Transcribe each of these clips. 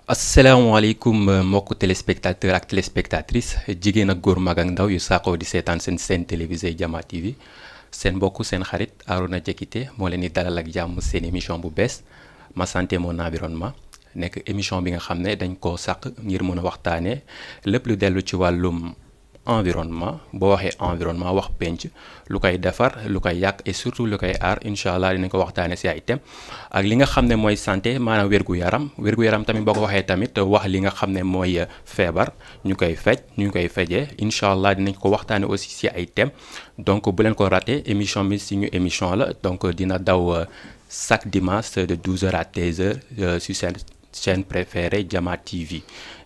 asalaamaaleykum mbokku téléspectateur ak téléspectatrice jigéen ak góor mag ak ndaw yu saakoo di seetaan seen télévisé Jama TV seen mbokk seen xarit Arouna Diakité moo leen di dalal ak jàmm seen émission bu bees ma santé mon environnement nekk émission bi nga xam ne dañ koo sàq ngir mën a waxtaanee lépp lu dellu ci wàllum environnement boo waxee environnement wax penc lu koy defar lu koy yàq et surtout lu koy aar incha allah dinañ ko waxtaanee si ay thèmes ak li nga xam ne mooy santé maanaam wér-gu-yaram tamit boo ko waxee tamit wax li nga xam ne mooy feebar ñu koy fej ñu koy fejee incha allah dinañ ko waxtaanee aussi si ay thèmes donc bu leen ko raté émission bi suñu émission la donc dina daw chaque dimanche de 12h à 13h sur seen chaîne préférée Jama TV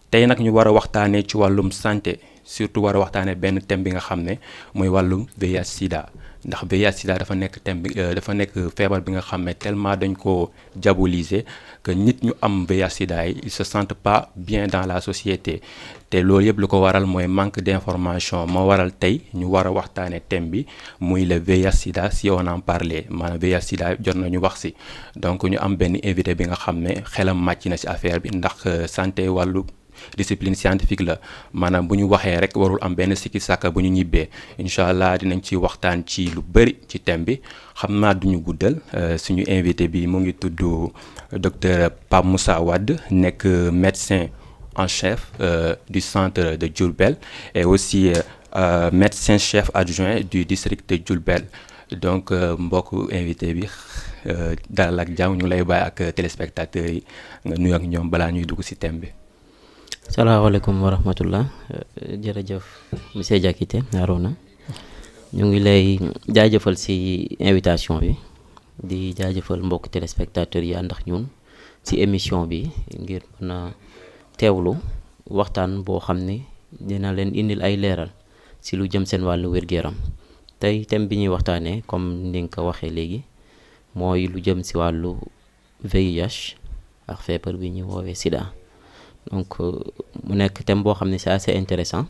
tey nag ñu war a waxtaanee ci wàllum santé. surtout war a waxtaanee benn thème bi nga xam ne mooy wàllum VIH sida ndax VIH sida dafa nekk thème bi dafa nekk feebar bi nga xam ne tellement dañ ko diaboliser que nit ñu am VIH sida yi ils se sentent pas bien dans la société te loolu yëpp lu ko waral mooy manque d'information moo waral tey ñu war a waxtaanee thème bi muy le VIH sida si on en parlait maanaam VIH sida jot nañu wax si donc ñu am benn invité bi nga xam ne xelam màcc na si affaire bi ndax santé wàllu discipline scientifique la maanaam bu ñu waxee rek warul am benn sikki sàkka bu ñu ñibbee incha allah dinañ ci waxtaan ci lu bëri ci thème bi xam naa duñu guddal suñu invité bi mu ngi tudd docteur Pape Moussa Wade nekk médecin en chef du centre de Diourbel et aussi médecin chef adjoint du district de Diourbel donc mbokk invité bi dalal ak jàmm ñu lay bàyyi ak téléspectateurs yi nga nuyu ak ñoom balaa ñuy dugg ci thème bi. salaamaaleykum wa rahmatullah jërëjëf monsieur Diakité Arouna ñu ngi lay jaajëfal ci invitation bi di jaajëfal mbokk téléspectateurs yi ànd ak ñun ci émission bi ngir mën a teewlu waxtaan boo xam ne dina leen indil ay leeral ci lu jëm seen wàllu wér-gu-yaram tey thème bi ñuy waxtaanee comme ni nga ko waxee léegi mooy lu jëm ci wàllu VIH ak feebar bi ñuy woowee sida. donc mu nekk thème boo xam ne c'est assez intéressant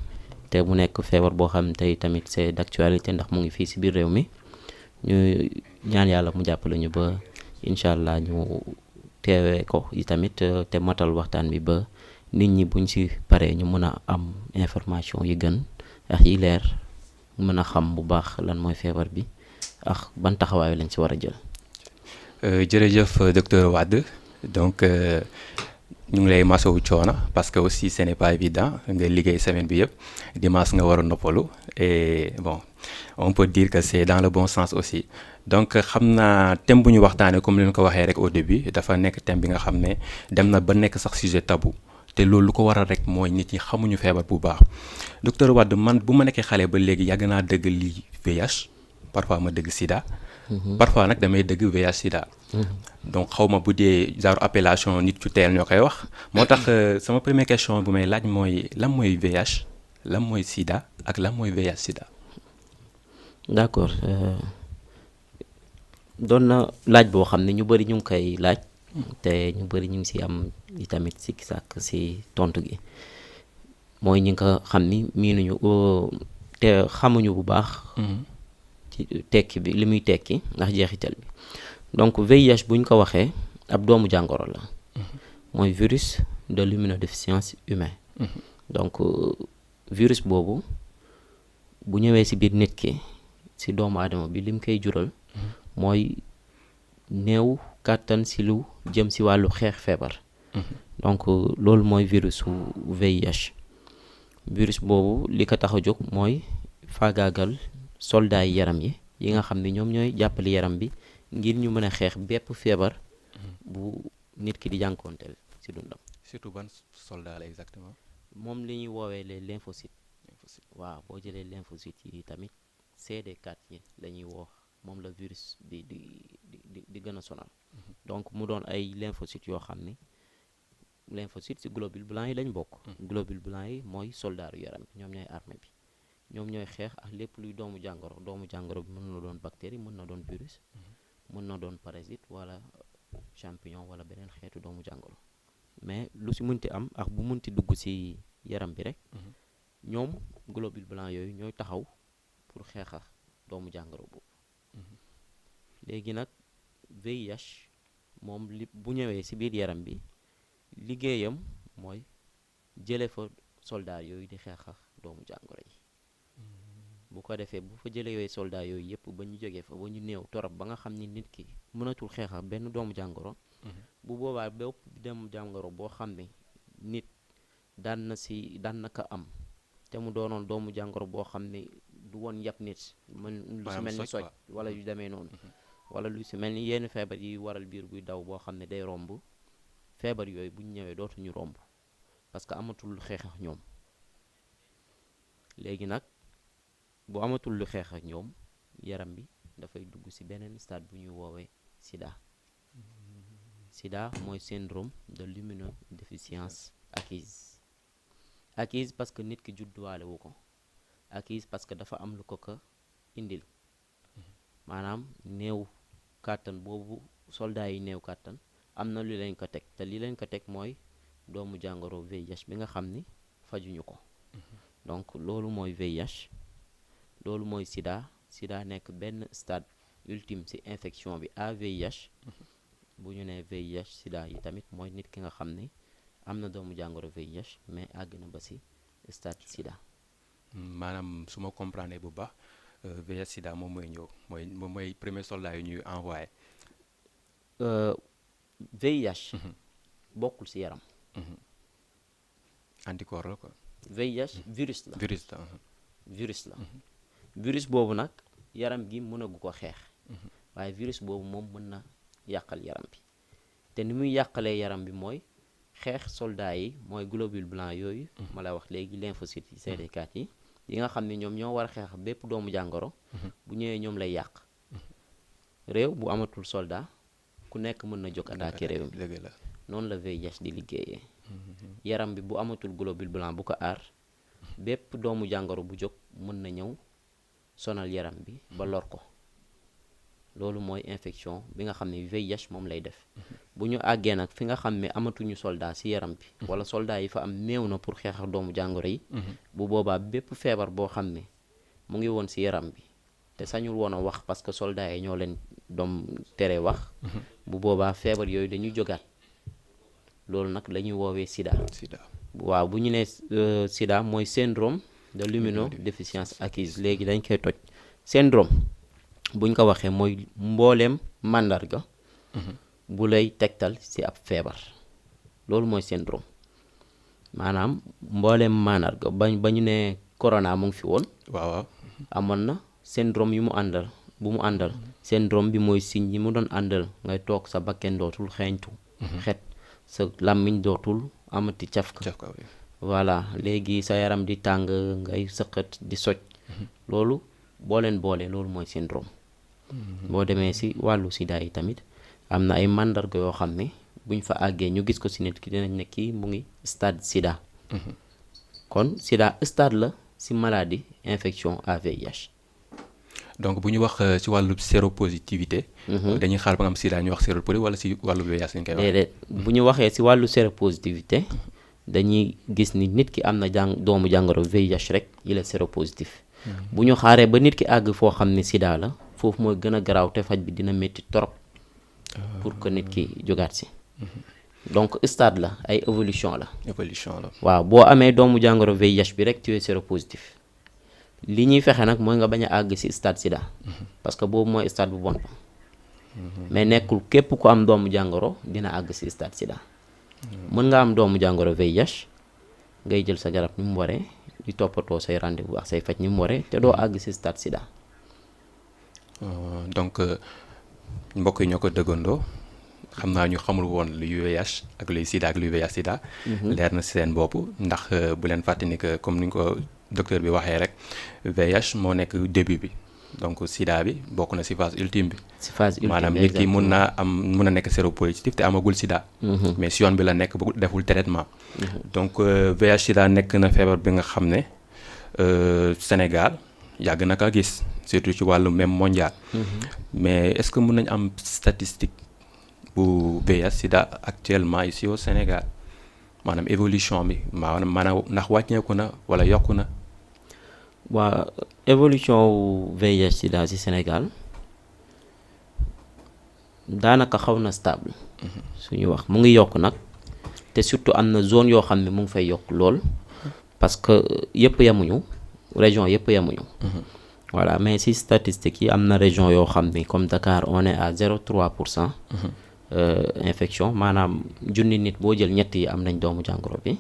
te mu nekk feebar boo xam tey tamit c'est d'actualité ndax mu ngi fii ci biir réew mi ñu ñaan yàlla mu jàppale ñu ba incha allah ñu teewee ko yi tamit te matal waxtaan bi ba nit ñi buñ ci paree ñu mën a am information yi gën ak yi leer mën a xam bu baax lan mooy feebar bi ak ban taxawaay lañ ci war a jël. jërëjëf docteur Wade donc. ñu ngi lay masawu coono parce que aussi ce n'est pas évident nga liggéey semaine bi yëpp dimanche nga war a noppalu et bon on peut dire que c'est dans le bon sens aussi donc xam naa thème bu ñu waxtaanee comme li ñu ko waxee rek au début dafa nekk thème bi nga xam ne dem na ba nekk sax sujet tabou te loolu lu ko waral rek mooy nit ñi xamuñu feebar bu baax docteur Wade man bu ma nekkee xale ba léegi yàgg naa dëgg lii VIH parfois ma dëgg sida. parfois nag damay dëgg VIH sida. donc xaw ma bu dee genre appellation nit cu teel ñoo koy wax moo tax sama première question bu may laaj mooy lan mooy VIH lan mooy sida ak lan mooy VIH sida. d'accord doon na laaj boo xam ne ñu bari ñu ngi koy laaj te ñu bari ñu ngi ci am itamit sikki sàkk ci tontu gi mooy ñi nga xam ni miinuñu te xamuñu bu baax. ci tekki bi li muy tekki ndax jeexital bi. donc VIH bu ñu ko waxee ab doomu jàngoro la mooy virus de l'immunodéficience humain donc virus boobu bu ñëwee ci biir nit ki ci doomu aadama bi lim koy jural mooy néew kàttan ci lu jëm ci wàllu xeex feebar donc loolu mooy virusu VIH virus boobu li ko tax a jóg mooy faagaagal soldat yi yaram yi nga xam ne ñoom ñooy jàppale yaram bi ngir ñu mën a xeex bépp feebar bu nit ki di jànkoonteel ci dundam. surtout ban soldat la exactement. moom li ñuy woowee les lymphocytes. waaw boo jëlee lymphocytes yi tamit CD4 yi la ñuy woo moom la virus di gën a sonal. donc mu doon ay lymphocytes yoo xam ni lymphocytes ci globules blancs yi lañ bokk. globules blancs yi mooy soldaaru yaram bi ñoom ñooy armée bi ñoom ñooy xeex ak lépp luy doomu jàngoro bi mën na doon bactérie mën na doon virus. mën na doon parasite wala champignon wala beneen xeetu doomu jàngoro mais lu ci mënti am ak bu mënti dugg ci yaram bi rek ñoom globules blancs yooyu ñooy taxaw pour xeex doomu jàngoro boobu léegi nag VIH moom li bu ñëwee ci biir yaram bi liggéeyam mooy jële fa soldat yooyu di xeex ak doomu jàngoro yi bu ko defee bu fa jëlee yooyu soldat yooyu yëpp ba ñu jógee fa ba ñu néew torop ba nga xam ni nit ki mënatul xeex ak benn doomu jàngoro bu boobaa bépp doomu jàngoro boo xam ne nit daan na ko am te mu doonoon doomu jàngoro boo xam ne du woon yàpp nit man lu si mel ni soj wala yu demee noonu wala lu si mel ni yenn feebar yi waral biir buy daw boo xam ne day romb feebar yooyu bu ñu ñëwee dootuñu romb parce que amatul lu xeex ak ñoom léegi nag bu amatul lu xeex ak ñoom yaram bi dafay dugg ci beneen stade bu ñuy woowee sida sida mooy syndrome de l'immunodéficience acquise parce que nit ki judduwaale wu ko acquise parce que dafa am lu ko indil maanaam néew kàttan boobu soldat yi néew kàttan am na lu leen ko teg te li leen ko teg mooy doomu jàngoro VIH bi nga xam ni fajuñu ko donc loolu mooy VIH loolu mooy sida nekk benn stade ultime ci infection bi VIH bu ñu nee VIH sida yi tamit mooy nit ki nga xam ni am na doomu jàngoro VIH mais àgg na ba ci stade sida. maanaam su ma comprendre bu baax VIH sida moom mooy ñëw mooy premier soldat yu ñuy envoyé. VIH. bokkul ci yaram. anticorps la quoi. VIH virus la. virus la. virus boobu nag yaram gi mënagu ko xeex. waaye virus boobu moom mën na yàqal yaram bi te ni muy yàqalee yaram bi mooy xeex soldat yi mooy globule blanc yooyu. ma la wax léegi lymphocytes yi CD4 yi nga xam ne ñoom ñoo war a xeex bépp doomu jàngoro. bu ñëwee ñoom lay yàq. réew bu amatul soldat ku nekk mën na jóg attaquer réew mi noonu la VIH di liggéeyee. yaram bi bu amatul globule blanc bu ko aar bépp doomu jàngoro bu jóg mën na ñëw sonal yaram bi ba lor ko loolu mooy infection bi nga xam ne VIH moom lay def bu ñu àggee nag fi nga xam ne amatuñu soldat ci yaram bi wala soldat yi fa am néew na pour xeex ak doomu jàngoro yi bu boobaa bépp feebar boo xam ne mu ngi woon ci yaram bi te sañul woon a wax parce que soldat yi ñoo leen doom tere wax bu boobaa feebar yooyu dañuy jógaat loolu nag la ñuy woowee sida waaw bu ñu nee sida mooy syndrome de l'immunodéficience acquise léegi dañ koy toj syndrome buñ ko waxee mooy mbooleem màndarga bu lay tegtal ci ab feebar loolu mooy syndrome maanaam mbooleem màndarga ba ñu ne corona mu ngi fi woon waaw amoon na syndrome yu mu àndal syndrome bi mooy signe yi mu doon àndal ngay toog sa bakken dootul xeeñtu xet sa làmmiñ dootul amati cafka voilà léegi sa yaram di tàng ngay sëqat di soj loolu boo leen boole loolu mooy syndrome boo demee ci wàllu sida yi tamit am na ay màndarga yoo xam ne buñ fa àggee ñu gis ko ci nit ki dinañ ne kii mu ngi stade sida kon sida stade la ci maladie infection VIH. donc bu ñu wax ci wàllu séropositivité. dañuy xaar ba nga am sida ñu wax séropositivité wala ci wàllu VIH lañ koy wax. déedéet bu ñu waxee ci wàllu séropositivité dañuy gis ni nit ki am na doomu jàngoro VIH rek il est séropositif. bu ñu xaaree ba nit ki àgg foo xam ne sida la foofu mooy gën a garaaw te faj bi dina métti trop pour que nit ki jógaat ci. donc stade la ay évolution la. waaw boo amee doomu jàngoro VIH bi rek tu es séropositif. li ñuy fexe nag mooy nga bañ a àgg ci stade sida parce que boobu mooy stade bu bon mais nekkul képp ku am doomu jàngoro dina àgg ci stade sida mën nga am doomu jàngoro VIH ngay jël sa garab ni mu waree di toppatoo say rendez-vous ak say faj ni mu waree te doo àgg ci stade sida. donc mbokk yi ñoo ko dëggandoo xam naa ñu xamul woon lu VIH ak luy sida ak luy VIH sida. leer na ci seen bopp ndax bu leen fàtte ni que comme ni ñu ko docteur bi waxee rek VIH moo nekk début bi donc sida bi bokk na ci phase ultime bi. ci phase ultime maanaam nit ki mun na nekk séropositif te amagul sida. mais ci yoon bi la nekk bu deful traitement. donc VIH sida nekk na feebar bi nga xam ne Sénégal yàgg na kaa gis surtout ci wàllu même mondial. mais est-ce que mun nañ am statistique bu VIH sida actuellement ici au Sénégal maanaam évolution bi maanaam ndax wàññeeku na wala yokku na. waa évolution wu VIH sida ci Sénégal daanaka xaw na stable. suñu wax mu ngi yokk nag te surtout am na zone yoo xam ne mu ngi fay yokk lool parce que yëpp yemuñu région yëpp yemuñu. Voilà mais si statistiques yi am na région yoo xam ni comme Dakar on est à 0,3% infection maanaam junni nit boo jël ñett yi am nañ doomu jàngoro bi.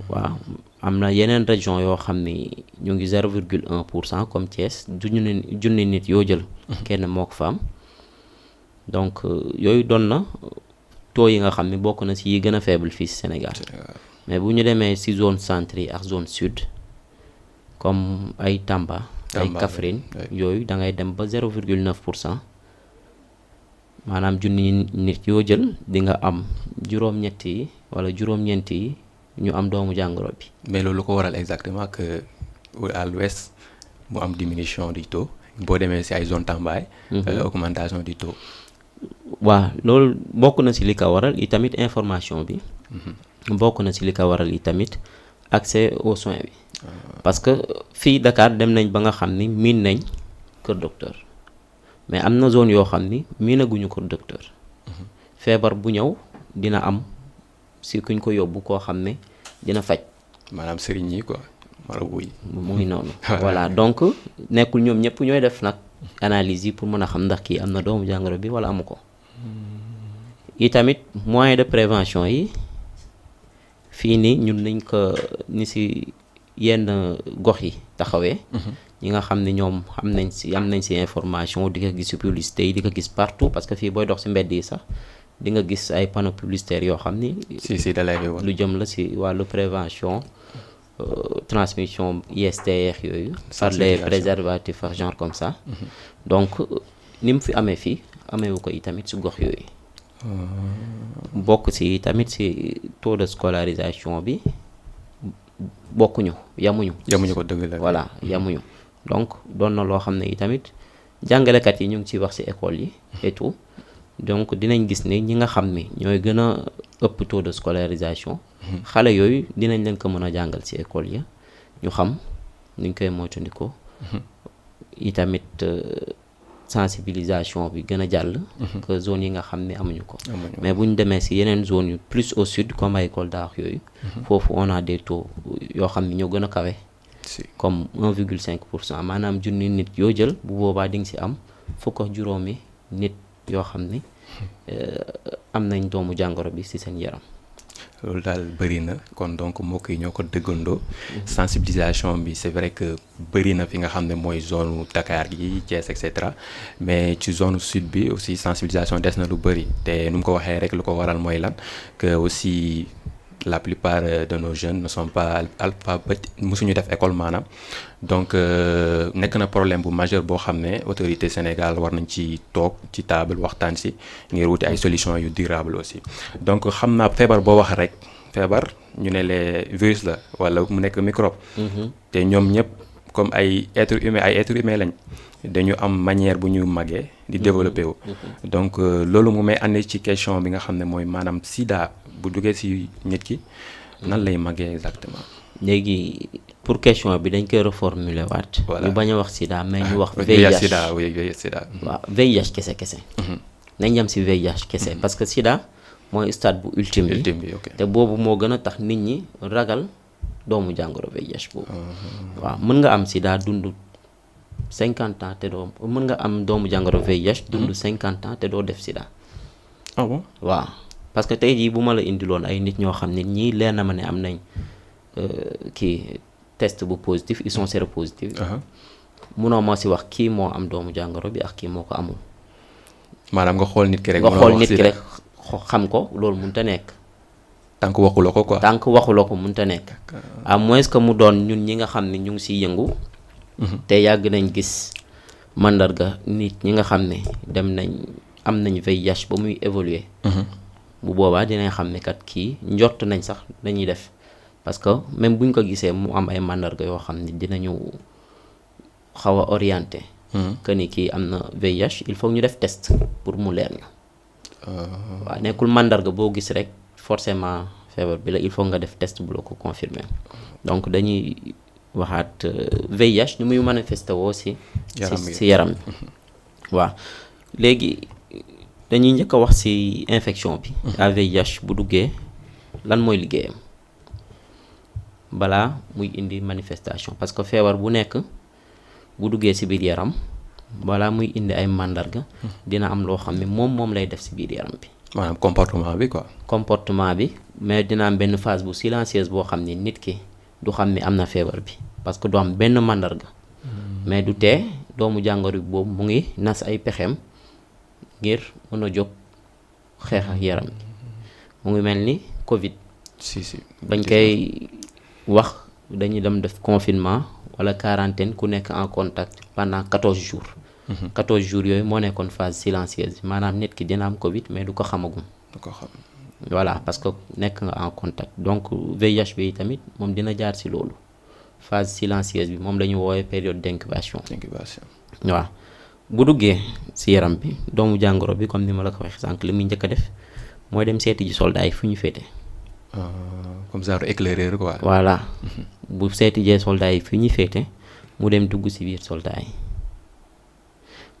waaw am na yeneen région yoo xam ni ñu ngi 0,1% comme Thiès junni nit yoo jël. kenn moo ko fa am donc yooyu doon na taux yi nga xam ni bokk na ci yi gën a faible fii ci Sénégal mais bu ñu demee ci zone centre yi ak zone sud comme ay Tamba. ay Kaffrine yooyu da ngay dem ba 0,9% maanaam junni nit yoo jël di nga am juróom-ñett yi wala juróom-ñeent yi ñu am doomu jàngoro bi. mais loolu ko waral exactement que à l'ouest mu am diminution du taux boo demee ci ay zone Tamba augmentation du taux. waaw loolu bokk na ci li ko waral itamit information bi. bokk na ci li ko waral itamit accès aux soins bi. parce que fii Dakar dem nañ ba nga xam ni miin nañ kër docteur mais am na zone yoo xam ni miinaguñu kër docteur feebar bu ñëw dina am si kuñ ko yóbbu koo xam ne dina faj. maanaam sëriñ yi quoi marabu yi. mu ngi noonu. voilà donc nekkul ñoom ñëpp ñooy def nag analyse yi pour mën a xam ndax kii am na doomu jàngoro bi wala amu ko. itamit moyen de prévention yi fii nii ñun nañ ko ni si. yenn gox yi taxawee ñi nga xam ne ñoom am nañ ci information di ko gis ci publicité yi di ko gis partout parce que fii booy dox ci mbedd yi sax di nga gis ay panneaux publicitaires yoo xam ni si da lay lu jëm la ci wàllu prévention transmission ISTR yooyu par les préservatifs ak genre comme ça donc ni mu fi amee fii ameewu ko itamit ci gox yooyu bokk ci tamit ci taux de scolarisation bi bokkuñu yamuñu ko dëgg la. voilà yamuñu donc doon na loo xam ne itamit jàngalekat yi ñu ngi ciy wax ci école yi et tout donc dinañ gis ne ñi nga xam ni ñooy gën a ëpp taux de scolarisation xale yooyu dinañ leen ko mën a jàngal ci école yi ñu xam nuñ koy moytandikoo itamit sensibilisation bi gën a jàll que zone yi nga xam ne amuñu ko mais bu ñu demee ci yeneen zone yu plus au sud comme ay Kolda yooyu foofu on a des taux yoo xam ne ñoo gën a kawe comme 1,5% maanaam junni nit yoo jël bu boobaa di nga ci am fukk ak juróomi nit yoo xam ni am nañ doomu jàngoro bi ci seen yaram. loolu daal bëri na kon donc mbokk yi ñoo ko dëggandoo sensibilisation bi c'est vrai que bëri na fi nga xam ne mooy zone Dakar gi Thiès et cetera mais ci zone sud bi aussi sensibilisation des na lu bëri te nu mu ko waxee rek lu ko waral mooy lan que aussi la plupart de nos jeunes ne sont pas musuñu def école maanaam donc nekk na problème bu majeur boo xam ne autorité Sénégal war nañ ci toog ci table waxtaan si ngir wuti ay solutions yu durable aussi donc xam naa feebar boo wax rek feebar ñu ne les virus la wala mu nekk microbe te ñoom ñëpp comme ay êtres humains lañ dañu am manière bu ñu màggee di développer wu donc loolu mu may andi ci question bi nga xam ne mooy maanaam sida bu duggee ci nit ki nan lay màggee exactement. léegi pour question bi dañ koy reformuler waat. ñu bañ a wax sida mais ñu wax. VIH sida oui VIH sida. waaw VIH kese. nañ yem ci VIH kese parce que sida mooy stade bu ultime bi te boobu moo gën a tax nit ñi ragal doomu jàngoro VIH boobu. waaw mën nga am sida dund 50 ans te doo mën nga am doomu jàngoro VIH dund 50 ans te doo def sida. ah bon waaw parce que tey jii bu ma la indiloon ay nit ñoo xam ne ñii leer na ma ne am nañ kii test bu positif ils sont séropositifs. munoo ma ci wax kii moo am doomu jàngoro bi ak kii moo ko amul. maanaam nga xool nit ki rek. nga xool nit ki rek xam ko loolu mënut a nekk. tant que waxuloo ko quoi. tant que waxuloo ko mënut a nekk. à moins que mu doon ñun ñi nga xam ne ñu ngi ciy yëngu. te yàgg nañ gis mandarga nit ñi nga xam ne dem nañ am nañ VIH ba muy évoluer. bu boobaa dinañ xam ne kat kii njort nañ sax dañuy def parce que même buñ ko gisee mu am ay mandarga yoo xam ne dinañu xaw a orienté. que ni kii am na VIH il faut ñu def test pour mu leer ñu. waaw nekkul mandarga boo gis rek forcément feebar bi la il faut nga def test bu la ko confirmer donc dañuy waxaat VIH ni muy manifesté woo ci yaram bi waaw léegi dañuy njëkk a wax ci infection bi. VIH bu duggee lan mooy liggéeyam balaa muy indi manifestation parce que feebar bu nekk bu duggee ci biir yaram balaa muy indi ay màndarga dina am loo xam ne moom lay def ci biir yaram bi. maanaam comportement bi quoi. comportement bi mais dina am benn phase bu silencieuse boo xam ne nit ki du xam ne am na feebar bi parce que du am benn màndarga. mais du tee doomu jàngoro bi boobu mu ngi nas ay pexeem ngir mën a jóg xeex ak yaram bi mu ngi mel ni Covid. si bañ koy wax dañuy dem def confinement wala quarantaine ku nekk en contact pendant 14 jours. 14 jours yooyu moo nekkoon phase silencieuse maanaam nit ki dina am Covid mais du ko xamagum. du ko xam. voilà parce que nekk nga en contact donc VIH bi tamit moom dina jaar ci loolu phase silencieuse bi moom la ñu woowee période d'incubation. waaw bu duggee ci yaram bi doomu jàngoro bi comme ni ma la ko waxee sànq li muy njëkk a def mooy dem seeti ji soldat yi fu ñu féete. comme genre éclaireur quoi. voilà bu seeti jee soldat yi fu ñuy féete mu dem dugg ci biir soldat yi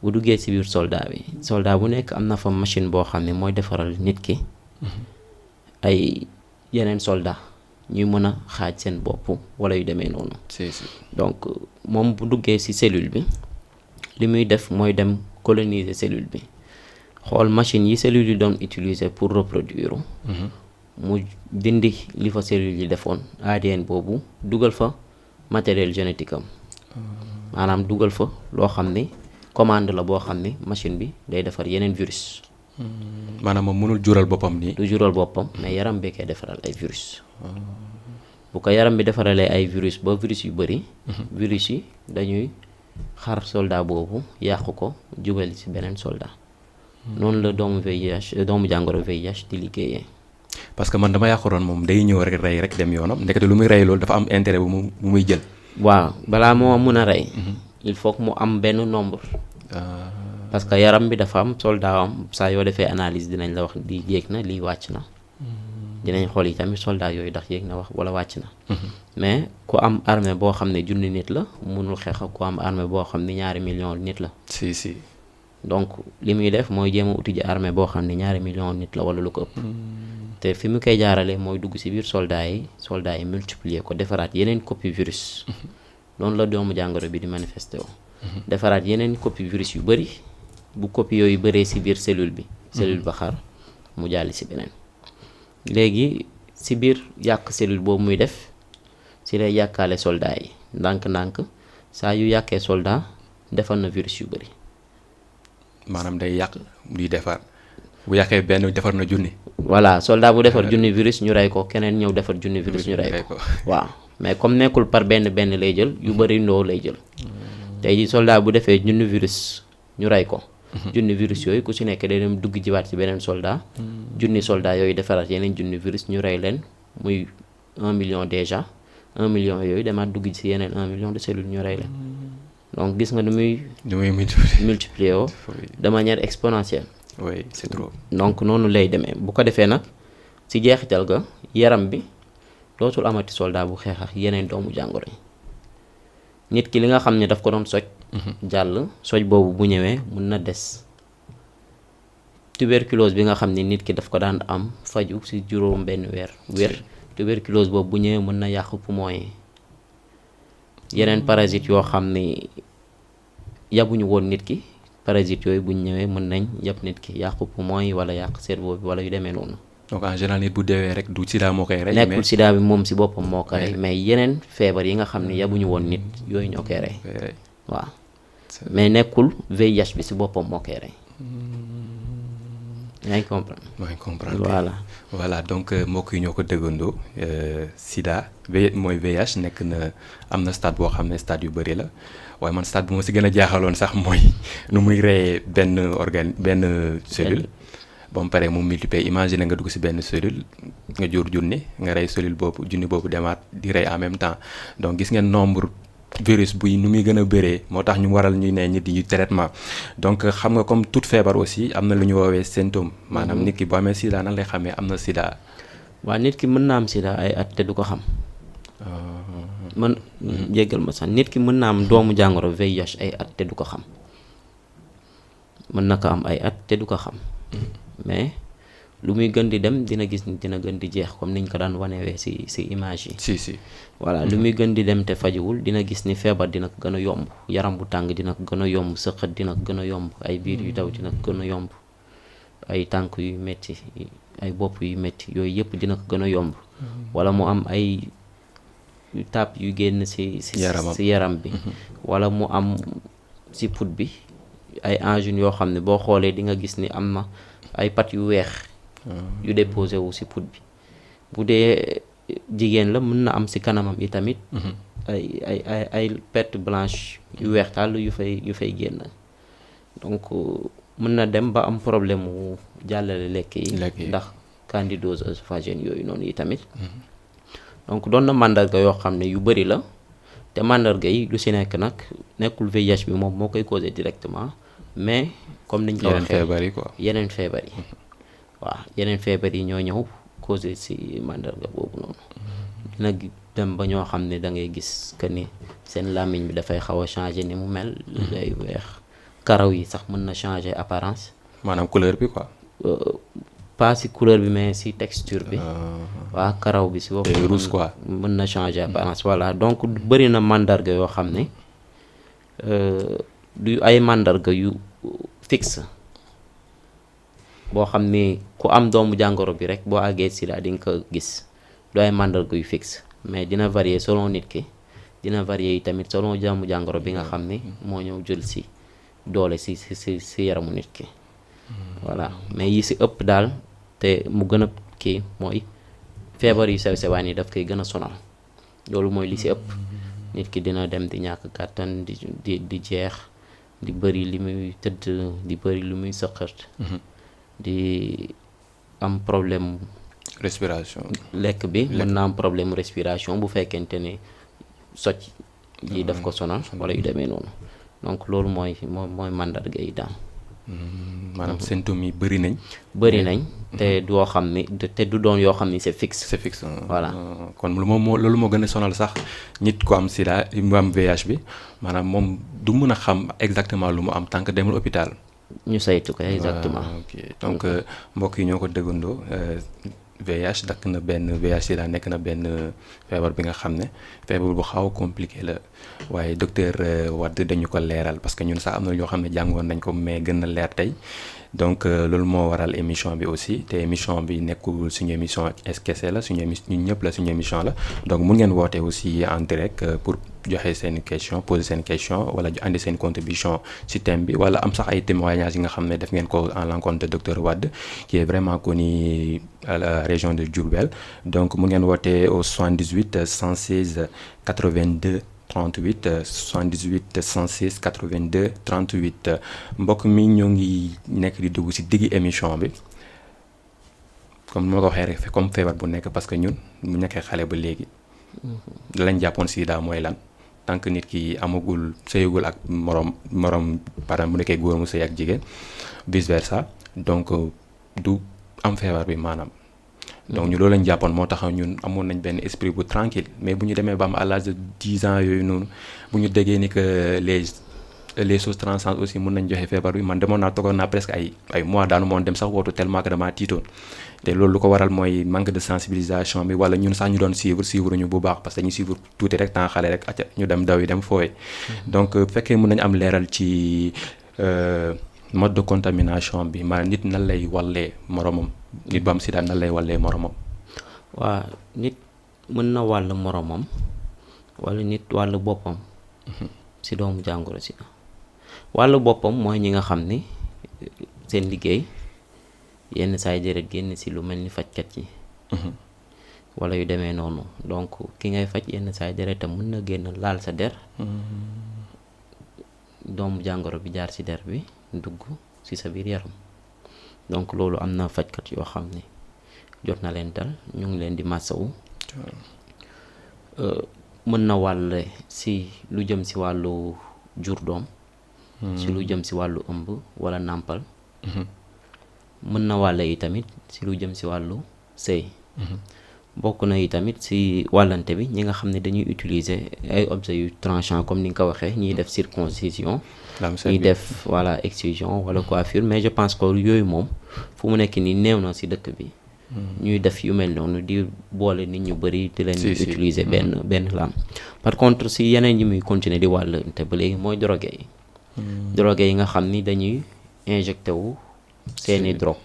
bu duggee ci biir soldat bi soldat bu nekk am na fa machine boo xam ne mooy defaral nit ki ay yeneen soldat ñuy mën a xaaj seen bopp wala yu demee noonu. donc moom bu duggee ci cellule bi li muy def mooy dem coloniser cellule bi xool machine yi cellule yi doon utiliser pour reproduire. mu dindi li fa cellule yi defoon ADN boobu dugal fa matériel génétique am maanaam dugal fa loo xam ni commande la boo xam ni machine bi day defar yeneen virus. maanaam moom mënul jural boppam nii. du jural boppam mais yaram bi koy defaral ay virus. bu ko yaram bi defaralee ay virus ba virus yu bëri. virus yi dañuy xar soldat boobu yàqu ko jubali ci beneen soldat. noonu la doomu jàngoro VIH di liggéeyee. parce que man dama yaakaaroon moom day ñëw rek rey rek dem yoonam ndekete lu muy rey loolu dafa am intérêt bu muy jël. waaw balaa moo mun a rey. il faut que mu am benn nombre. parce que yaram bi dafa am soldat am saa yoo defee analyse dinañ la wax lii yéeg na lii wàcc na. dinañ xool yi tamit soldat yooyu ndax yéeg na wax wala wàcc na. mais ku am armée boo xam ne junni nit la munul xeex ak ku am armée boo xam ne 2 millions nit la. si. donc li muy def mooy jéem a uti ji armée boo xam ne 2 millions nit la wala lu ko ëpp. te fi mu koy jaarale mooy dugg ci biir soldat yi multiplier ko defaraat yeneen copie virus. noonu la doomu jàngoro bi di manifesté woo. defaraat yeneen copie virus yu bëri bu copie yooyu bëree ci biir cellule bi. cellule ba xar mu jàll ci beneen. léegi ci biir yàq cellule boobu muy def ci lay yàkkaale soldat yi ndànk-ndànk saa yu yàqee soldat defar na virus yu bëri. maanaam day yàq di defar bu yàqee benn defar na junni. voilà soldat bu defar junni virus ñu rey ko keneen ñëw defar junni virus ñu rey ko waaw mais comme nekkul par benn lay jël yu bëri ndoo lay jël. tey ji soldat bu defee junni virus ñu rey ko. junni virus yooyu ku ci nekk day dem dugg jiwaat ci beneen soldat. junni soldat yooyu defaraat yeneen junni virus ñu rey leen muy 1 million déjà 1 million yooyu demaat dugg ci yeneen 1 million de cellules ñu rey leen. donc gis nga nu muy multiplier woo de manière exponentielle. oui c'est trop. donc noonu lay demee bu ko defee nag ci jeexital ga yaram bi dootul amati soldat bu xeex ak yeneen doomu jàngoro yi nit ki li nga xam ne daf ko doon soj. jàll soj boobu bu ñëwee mun na des tuberculose bi nga xam ne nit ki daf ko daan am faju ci juróom benn weer tuberculose boobu bu ñëwee mën na yàq poumon yi yeneen parasites yoo xam ne yabuñu woon nit ki parasites yooyu buñ ñëwee mën nañ yab nit ki yàq poumon yi wala yàq cerveau bi wala yu demee noonu. donc en général nit bu deewee rek du sida moo koy rey. nekkul sida bi moom ci boppam moo koy rey mais yeneen feebar yi nga xam ne yabuñu woon nit yooyu ñoo koy rey. waaw mais nekkul VIH bi ci boppam moo koy rey. yaa ngi comprendre. voilà donc mbokk yi ñoo ko déggandoo sida mooy VIH nekk na am na stade boo xam ne stade yu bëri la waaye man stade bi moo ci gën a jaaxaloon sax mooy nu muy reyee benn cellule. ba mu paree mu multiplier imagine nga dugg ci benn cellule nga jur junni nga rey cellule boobu junni boobu demaat di rey en même temps donc gis ngeen nombre virus buy nu muy gën a bëree moo tax ñu waral ñuy ne nit yi traitement donc xam nga comme toute feebar aussi am na lu ñu woowee symptôme maanaam nit ki boo amee sida nan lay xamee am na sida. waaw nit ki mën na am sida ay at te du ko xam. man jéggal ma sax nit ki mën na am doomu jàngoro VIH ay at te du ko xam mën na ko am ay at te du ko xam. mais lu muy gën di dem dina gis ni dina gën di jeex comme niñ ko daan wanewee ci image yi. si. voilà lu muy gën di dem te fajuwul dina gis ni feebar dina ko gën a yomb, yaram bu tàng dina ko gën a yomb, sëqët dina ko gën a yomb, ay biir yu daw dina ko gën a yomb, ay tànk yu metti, ay bopp yu metti, yooyu yëpp dina ko gën a yomb. wala mu am ay tàpp yu génn ci yaram bi. wala mu am ci put bi ay angines yoo xam ne boo xoolee di nga gis ni am na ay pat yu weex yu déposé wu ci put bi. bu dee jigéen la mën na am ci kanamam yi tamit ay perte blanche yu weex tàll yu fay génn. donc mën na dem ba am problème mu jàllale lekk yi ndax candidose œsophagène yooyu noonu yi tamit. donc doon na màndarga yoo xam ne yu bëri la, te màndarga yi lu ci nekk nag nekkul VIH bi moom moo koy causé directement, mais comme niñ ko waxee yeneen feebar yi waaw yeneen feebar yi ñoo ñëw causé ci màndarga boobu noonu. dina dem ba ñoo xam ne da ngay gis que ni seen làmmiñ bi dafay xaw a changer ni mu mel. day weex, karaw yi sax mën na changer apparence. maanaam couleur bi quoi. pas ci couleur bi mais ci texture bi. waaw karaw bi ci bopp rouge quoi. mën na changer apparence. voilà donc bëri na màndarga yoo xam ne du ay màndarga yu fixe boo xam ni ku am doomu jàngoro bi rek boo àggee sida di nga ko gis. du ay màndarga yu fixe mais dina varier selon nit ki, dina varier yi tamit selon doomu jàngoro bi nga xam ni moo ñëw jël ci doole ci yaramu nit ki. voilà mais yi ci ëpp daal te mu gën a kii mooy feebar yu sew sewaan yi daf koy gën a sonal. loolu mooy li ci ëpp. nit ki dina dem di ñàkk kàttan di jeex, di bëri li muy tëdd, di bëri lu muy sëqët, di am problème respiration. lekk bi mën na am problème respiration bu fekkente ne socc yi daf ko sonal wala yu demee noonu. donc loolu mooy màndarga yi daal. maanaam symptômes yi bëri nañ. te doo xam ni te du doon yoo xam ni c'est fixe. voilà kon loolu moo gën a sonal sax nit ko am sida mu am VIH bi maanaam moom du mën a xam exactement lu mu am tant que demul hôpital. ñu saytu ko exactement. ok donc mbokk yi ñoo ko déggandoo. VIH VIH sida nekk na benn feebar bi nga xam ne feebar bu xaw a compliqué la waaye docteur Wade dañu ko leeral parce que ñun sax am na yoo xam ne jàngoon nañ ko mais gën na leer tey donc loolu moo waral émission bi aussi te émission bi nekkul suñu émission kese la ñun ñëpp la suñu émission la donc mun ngeen woote aussi en direct pour joxe seen question poser seen question wala andi seen contribution ci thème bi wala am sax ay témoignages yi nga xam ne def ngeen ko en l'encontre de docteur Wade qui est vraiment connu à la région de Diourbel. donc mu ngeen woote au 78 116 82 38 78 116 82 38 mbokk mi ñoo ngi nekk di dugg ci diggi émission bi comme ni ma ko waxee rek comme feebar bu nekk parce que ñun mu nekkee xale ba léegi lañ jàppoon sida mooy lan tant que nit ki amagul sëyagul ak morom par exemple bu nekkee góor mu sëy ak jigéen vice versa donc du am feebar bi maanaam. donc ñu loolu lañ jàppoon moo tax ñun amoon nañ benn esprit bu tranquille mais bu ñu demee ba am à l'âge de 10 ans yooyu noonu bu ñu déggee ni que les choses transcendent aussi mun nañ joxe feebar bi man toogoon naa presque ay mois daanu moon dem sax wootu tellement que damaa tiitoon te loolu lu ko waral mooy manque de sensibilisation bi wala ñun sax ñu doon suivre ñu bu baax parce que dañuy suivre tuuti rek temps xale rek acca ñu dem daw yi dem fooye donc fekkee mun nañ am leeral ci mode de contamination bi maanaam nit nan lay wallee moromam nit ba am sida nan lay wallee moromam. waa nit mën na wàll moromam wala nit wàll boppam ci doomu jàngoro sida. wàllu boppam mooy ñi nga xam ni seen liggéey yenn saay deret génn ci lu mel ni fajkat yi wala yu demee noonu donc ki ngay faj yenn saay deretam mën na génn laal sa der doomu jàngoro bi jaar ci der bi dugg ci sa biir yaram donc loolu am na fajkat yoo xam ni jot na leen dal ñu ngi leen di massawu. mën na wàlle ci lu jëm ci wàllu jur doom ci lu jëm ci wàllu ëmb wala nàmpal mën na wàlle yi tamit ci lu jëm ci wàllu sëy bokk na yi tamit si wàllante bi ñi nga xam ne dañuy utiliser ay objets yu tranchant comme ni nga ko waxee ñiy def circoncision ñiy def voilà excision wala coiffure mais je pense que yooyu moom fu mu nekk nii néew na si dëkk bi ñuy def yu mel noonu di boole nit ñu bëri di leen utiliser benn lame. Par contre si yeneen yi muy continuer di wàllante ba léegi mooy drogué yi drogué yi nga xam ni dañuy injecté wu seeni drogue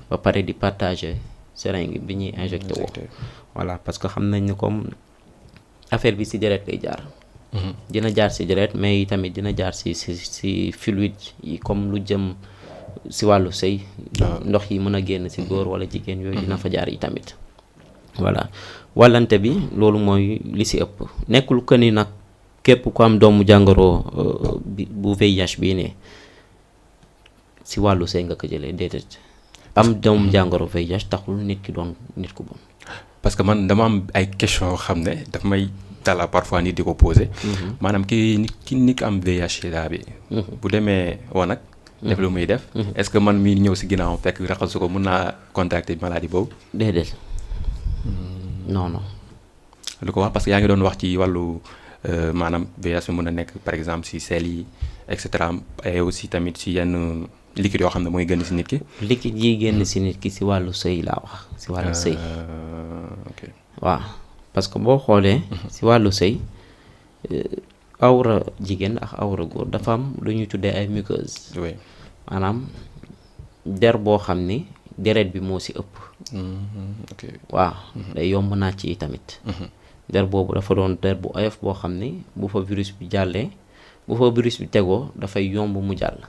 ba pare di partager seringue bi ñuy injecté woo voilà parce que xam nañ ne comme affaire bi ci deret lay jaar dina jaar ci deret mais tamit dina jaar ci fluide yi comme lu jëm ci wàllu sëy ndox yi mën a génn ci góor wala jigéen yooyu dina fa jaar yi tamit voilà wàllante bi loolu mooy li ci ëpp nekkul que ni nag képp ku am doomu jàngoro bu VIH bii ne ci wàllu sëy nga ko jëlee déedéet am doomu jàngoro VIH taxul nit ki doon nit ku bon. parce que man dama am ay question yoo xam ne daf may tala parfois nit di ko posé maanaam ki nit am VIH sida bi bu demee wanag def lu muy def est-ce que man mii ñëw si ginnaaw fekk raxasu ko mën naa contacter maladie boobu déedéet non lu ko wax parce que yaa ngi doon wax ci wàllu maanaam VIH bi mën a nekk par exemple si sel yi et cetera et aussi tamit si yenn liquide yoo xam ne mooy génn si nit ki liquide yi génn si nit ki si wàllu sëy laa wax si wàllu sëy ok waaw parce que boo xoolee si wàllu sëy awra jigéen ak awra góor dafa am lu ñuy tuddee ay muqueuses maanaam der boo xam ni deret bi moo si ëpp waaw day yomb naa ci tamit der boobu dafa doon der bu oyof boo xam ni bu fa virus bi jàllee bu fa virus bi tegoo dafay yomb mu jàll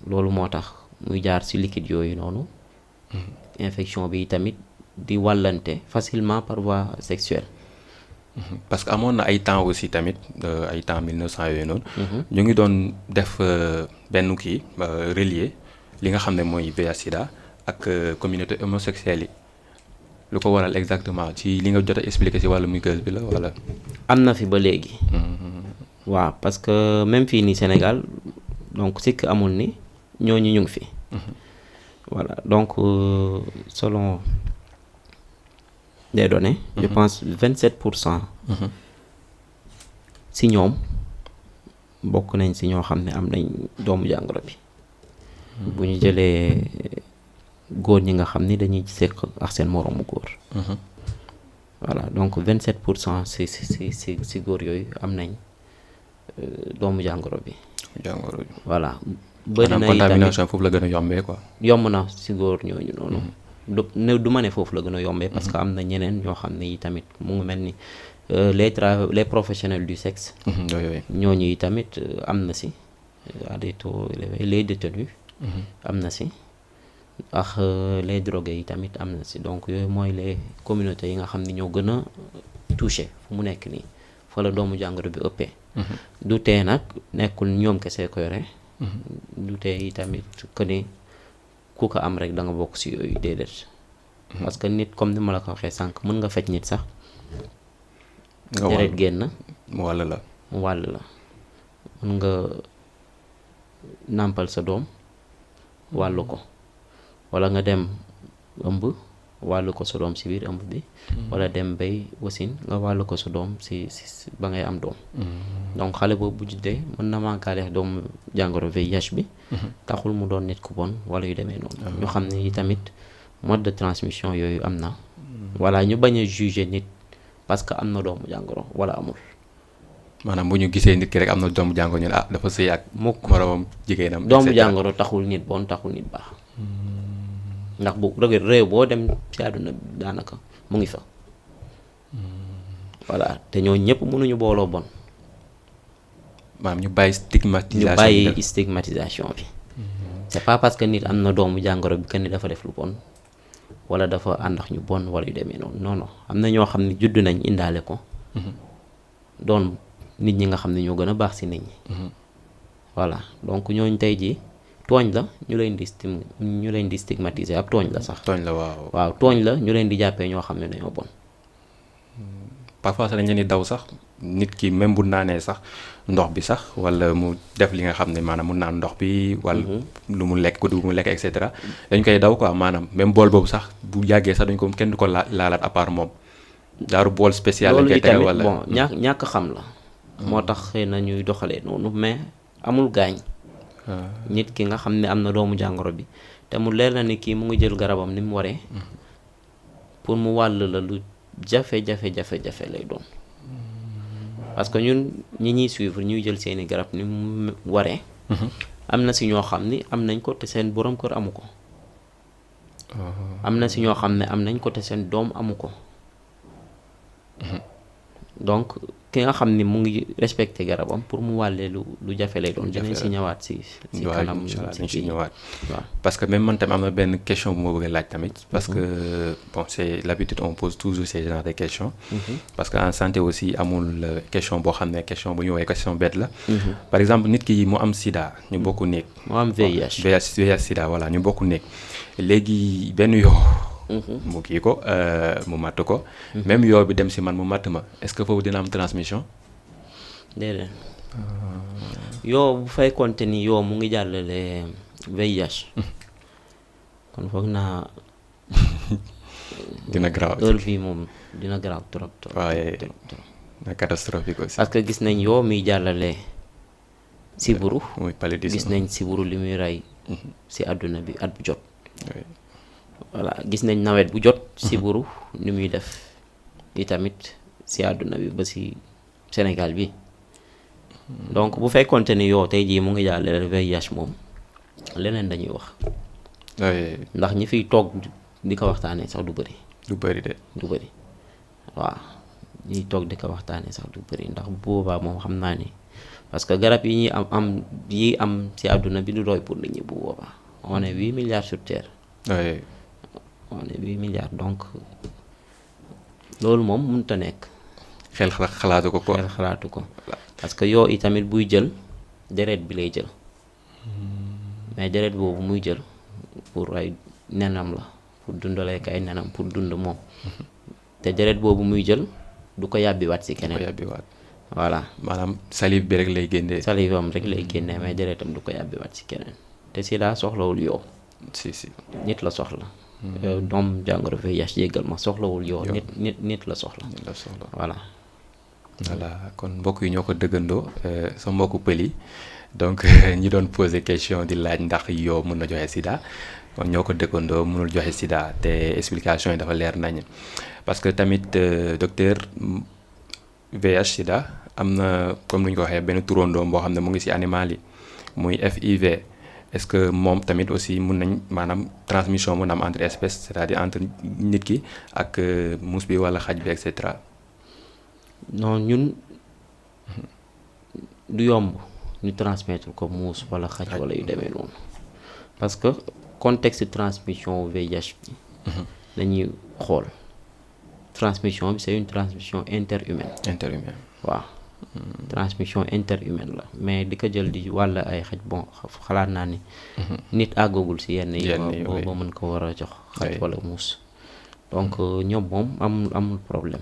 loolu moo tax muy jaar ci liquide yooyu noonu infection bi tamit di wàllante facilement par voie sexuelle parce que amoon na ay temps aussi tamit ay temps 1900 yooyu noonu ñu ngi doon def benn kii relier li nga xam ne mooy VIH sida ak communauté homosexuelle yi lu ko waral exactement ci li nga jot a expliqué ci wàllu muqueuse bi la wala am na fi ba léegi waaw parce que même fii nii Sénégal donc sikk amul ni ñooñu ñu ngi fi voilà donc selon des données je pense 27% si ñoom bokk nañ si ñoo xam ne am nañ doomu jàngoro bi bu ñu jëlee góor ñi nga xam ni dañuy sekk ak seen moroomu góor voilà donc 27% si góor yooyu am nañ doomu jàngoro bi voilà bëri na contamination foofu la gën a yombee quoi yomb na si góor ñooñu noonu du ma ne foofu la gën a yombee parce que am na ñeneen ñoo xam ne yi tamit mu ngi mel ni les professionnels du sexe ñooñu yi tamit am na si à des taux élevés les détenus am na si ak les drogués yi tamit am na si donc yooyu mooy les communautés yi nga xam ne ñoo gën a touché fu mu nekk nii fa la doomu jàngoro bi ëppee du tee nag nekkul ñoom kese ko yore du tee yi tamit que ni ku ko am rek da nga bokk si yooyu déedéet parce que nit comme ni ma la ko waxee sànq mën nga faj nit sax deret génn mu wàll la mën nga nàmpal sa doom wàllu ko wala nga dem ëmb wàllu ko sa doom si biir ëmb bi wala dem bay wasin nga wàllu ko sa doom si ba ngay am doom donc xale boobu bu juddee mën na mankaale doomu jàngoro VIH bi taxul mu doon nit ku bon wala yu demee noonu ñu xam ne tamit mode de transmission yooyu am na wala ñu bañ a juger nit parce que am na doomu jàngoro wala amul maanaam bu ñu gisee nit ki rek am na doomu jàngoro ñu ne dafa sëy ak moroomam jigéenam doomu jàngoro taxul nit bon taxul nit baax ndax bu réew boo dem ci àdduna bi daanaka mu ngi fa voilà te ñoo ñëpp mënuñu booloo bon maanaam ñu bàyyi stigmatisation bi c'est pas parce que nit am na doomu jàngoro bi que ni dafa def lu bon wala dafa ànd ak ñu bon wala yu demee noonu non am na ñoo xam ne judd nañ indaale ko doon nit ñi nga xam ne ñoo gën a baax si nit ñi voilà donc ñooñ tey jii tooñ la ñu leen di stigmatiser ab tooñ la sax tooñ la waaw tooñ la ñu leen di jàppee ñoo xam ne dañoo bon parfois sax dañ leen di daw sax nit ki même bu naanee sax ndox bi sax wala mu def li nga xam ne maanaam mu naan ndox bi wala lu mu lekk ko du mu lekk et cetera dañ koy daw quoi maanaam même bool boobu sax bu yàggee sax dañ ko kenn du ko laalaat à part moom daaru bool spécial lañ koy tegal wala bon ñàkk xam la moo tax xëy na ñuy doxalee noonu mais amul gaañ nit ki nga xam ne am na doomu jàngoro bi te mu leer na ni kii mu ngi jël garabam ni mu waree pour mu wàll la lu jafe-jafe lay doon parce que ñun ñi ñuy suivre ñuy jël seeni garab ni mu waree am na si ñoo xam ni am nañ ko te seen borom kër amu ko am na si ñoo xam ne am nañ ko te seen doom amu ko donc ki nga xam ni mu ngi respecté garabam pour mu wàllee lu jafe lay doon dinañ si ñëwaat si kanam dañ si ñëwaat waaw parce que même man tamit am na benn question bu ma bëgg a laaj tamit parce que bon c'est l'habitude on pose toujours ces genres de questions parce que en santé aussi amul question boo xam ne question bu ñu woowee question bête la par exemple nit ki mu am sida ñu bokk néeg mu am VIH sida voilà ñu bokk néeg léegi benn yoo mu kii ko mu matt ko même yoo bi dem si man mu matt ma est-ce que foofu dina am transmission déedéet yoo bu fekkoonte ni yoo mu ngi jàllale VIH kon foog naa dina grave heure bi moom dina grave trop waaye na catastrophique aussi parce que gis nañ yoo muy jàllale siburu muy paludisme gis nañ siburu li muy rey si àdduna bi at bu jot voilà gis nañ nawet bu jot siburu ni muy def itamit si àdduna bi ba si Sénégal bi donc bu fekkonte ni yow tey jii mu ngi jàllale VIH moom leneen dañuy wax ndax ñi fiy toog di ko waxtaanee sax du bëri waaw ñiy toog di ko waxtaanee sax du bëri ndax bu boobaa moom xam naa ni parce que garab yi ñuy am si àdduna bi du doy pour nit ñi bu boobaa on est 8 milliards sur terre on est 8 milliards donc loolu moom mënut a nekk. xel xalaatu ko quoi. xel xalaatu ko parce que yow itamit buy jël deret bi lay jël mais deret boobu muy jël pour ay nenam la pour dundalee ko ay nenam pour dund moom te deret boobu muy jël du ko yàbbiwaat si keneen. du ko yàbbiwaat. voilà maanaam salive bi rek lay génnee. salive am rek lay génnee mais deretam du ko yàbbiwaat si keneen te sida soxlawul yow. si nit la soxla. doom jàngoro VIH jéggal ma soxlawul yow. nit la soxla. voilà. kon mbokk yi ñoo ko dëggandoo sa mbokku pël yi donc ñi doon poser question di laaj ndax yoo mën na joxe sida kon ñoo ko dëggandoo mënul joxe sida te explication yi dafa leer nañ parce que tamit docteur VIH sida am na comme lu ñu ko waxee benn turandoom boo xam ne mu ngi ci animal yi muy FIV. est-ce que moom tamit aussi mun nañ maanaam transmission mun am entre espèces c'est-à-dire entre nit ki ak muus bi wala xaj bi et cetera. non ñun du yomb ñu transmettre ko muus wala xaj wala yu demee noonu parce que contexte transmission VIH bi dañuy xool transmission bi c'est une transmission interhumaine waaw transmission interhumaine la mais di ko jël di wàll ay xaj bon xalaat naa ni nit àggagul si yenn yi ba mën ko war a jox xaj wala muus donc ñoom moom amul problème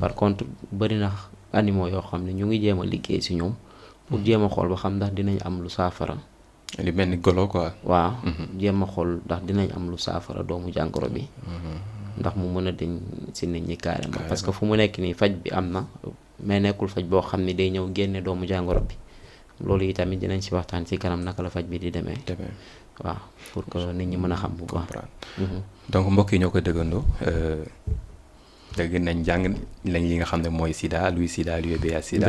par contre bëri na animaux yoo xam ne ñu ngi jéem a liggéey si ñoom pour jéem a xool ba xam ndax dinañ am lu saafara li mel ni golo quoi waaw jéem a xool ndax dinañ am lu saafara doomu jàngoro bi ndax mu mën a deñ si nit ñi carrément parce que fu mu nekk nii faj bi am na mais nekkul faj boo xam ne day ñëw génne doomu jàngoro bi loolu yi tamit dinañ si waxtaan si kanam naka la faj bi di demee waaw pour que nit ñi mën a xam bu baax donc mbokk yi ñoo ko dëggandoo dëgg nañ jàng lañ li nga xam ne mooy sida luy sida luy VIH sida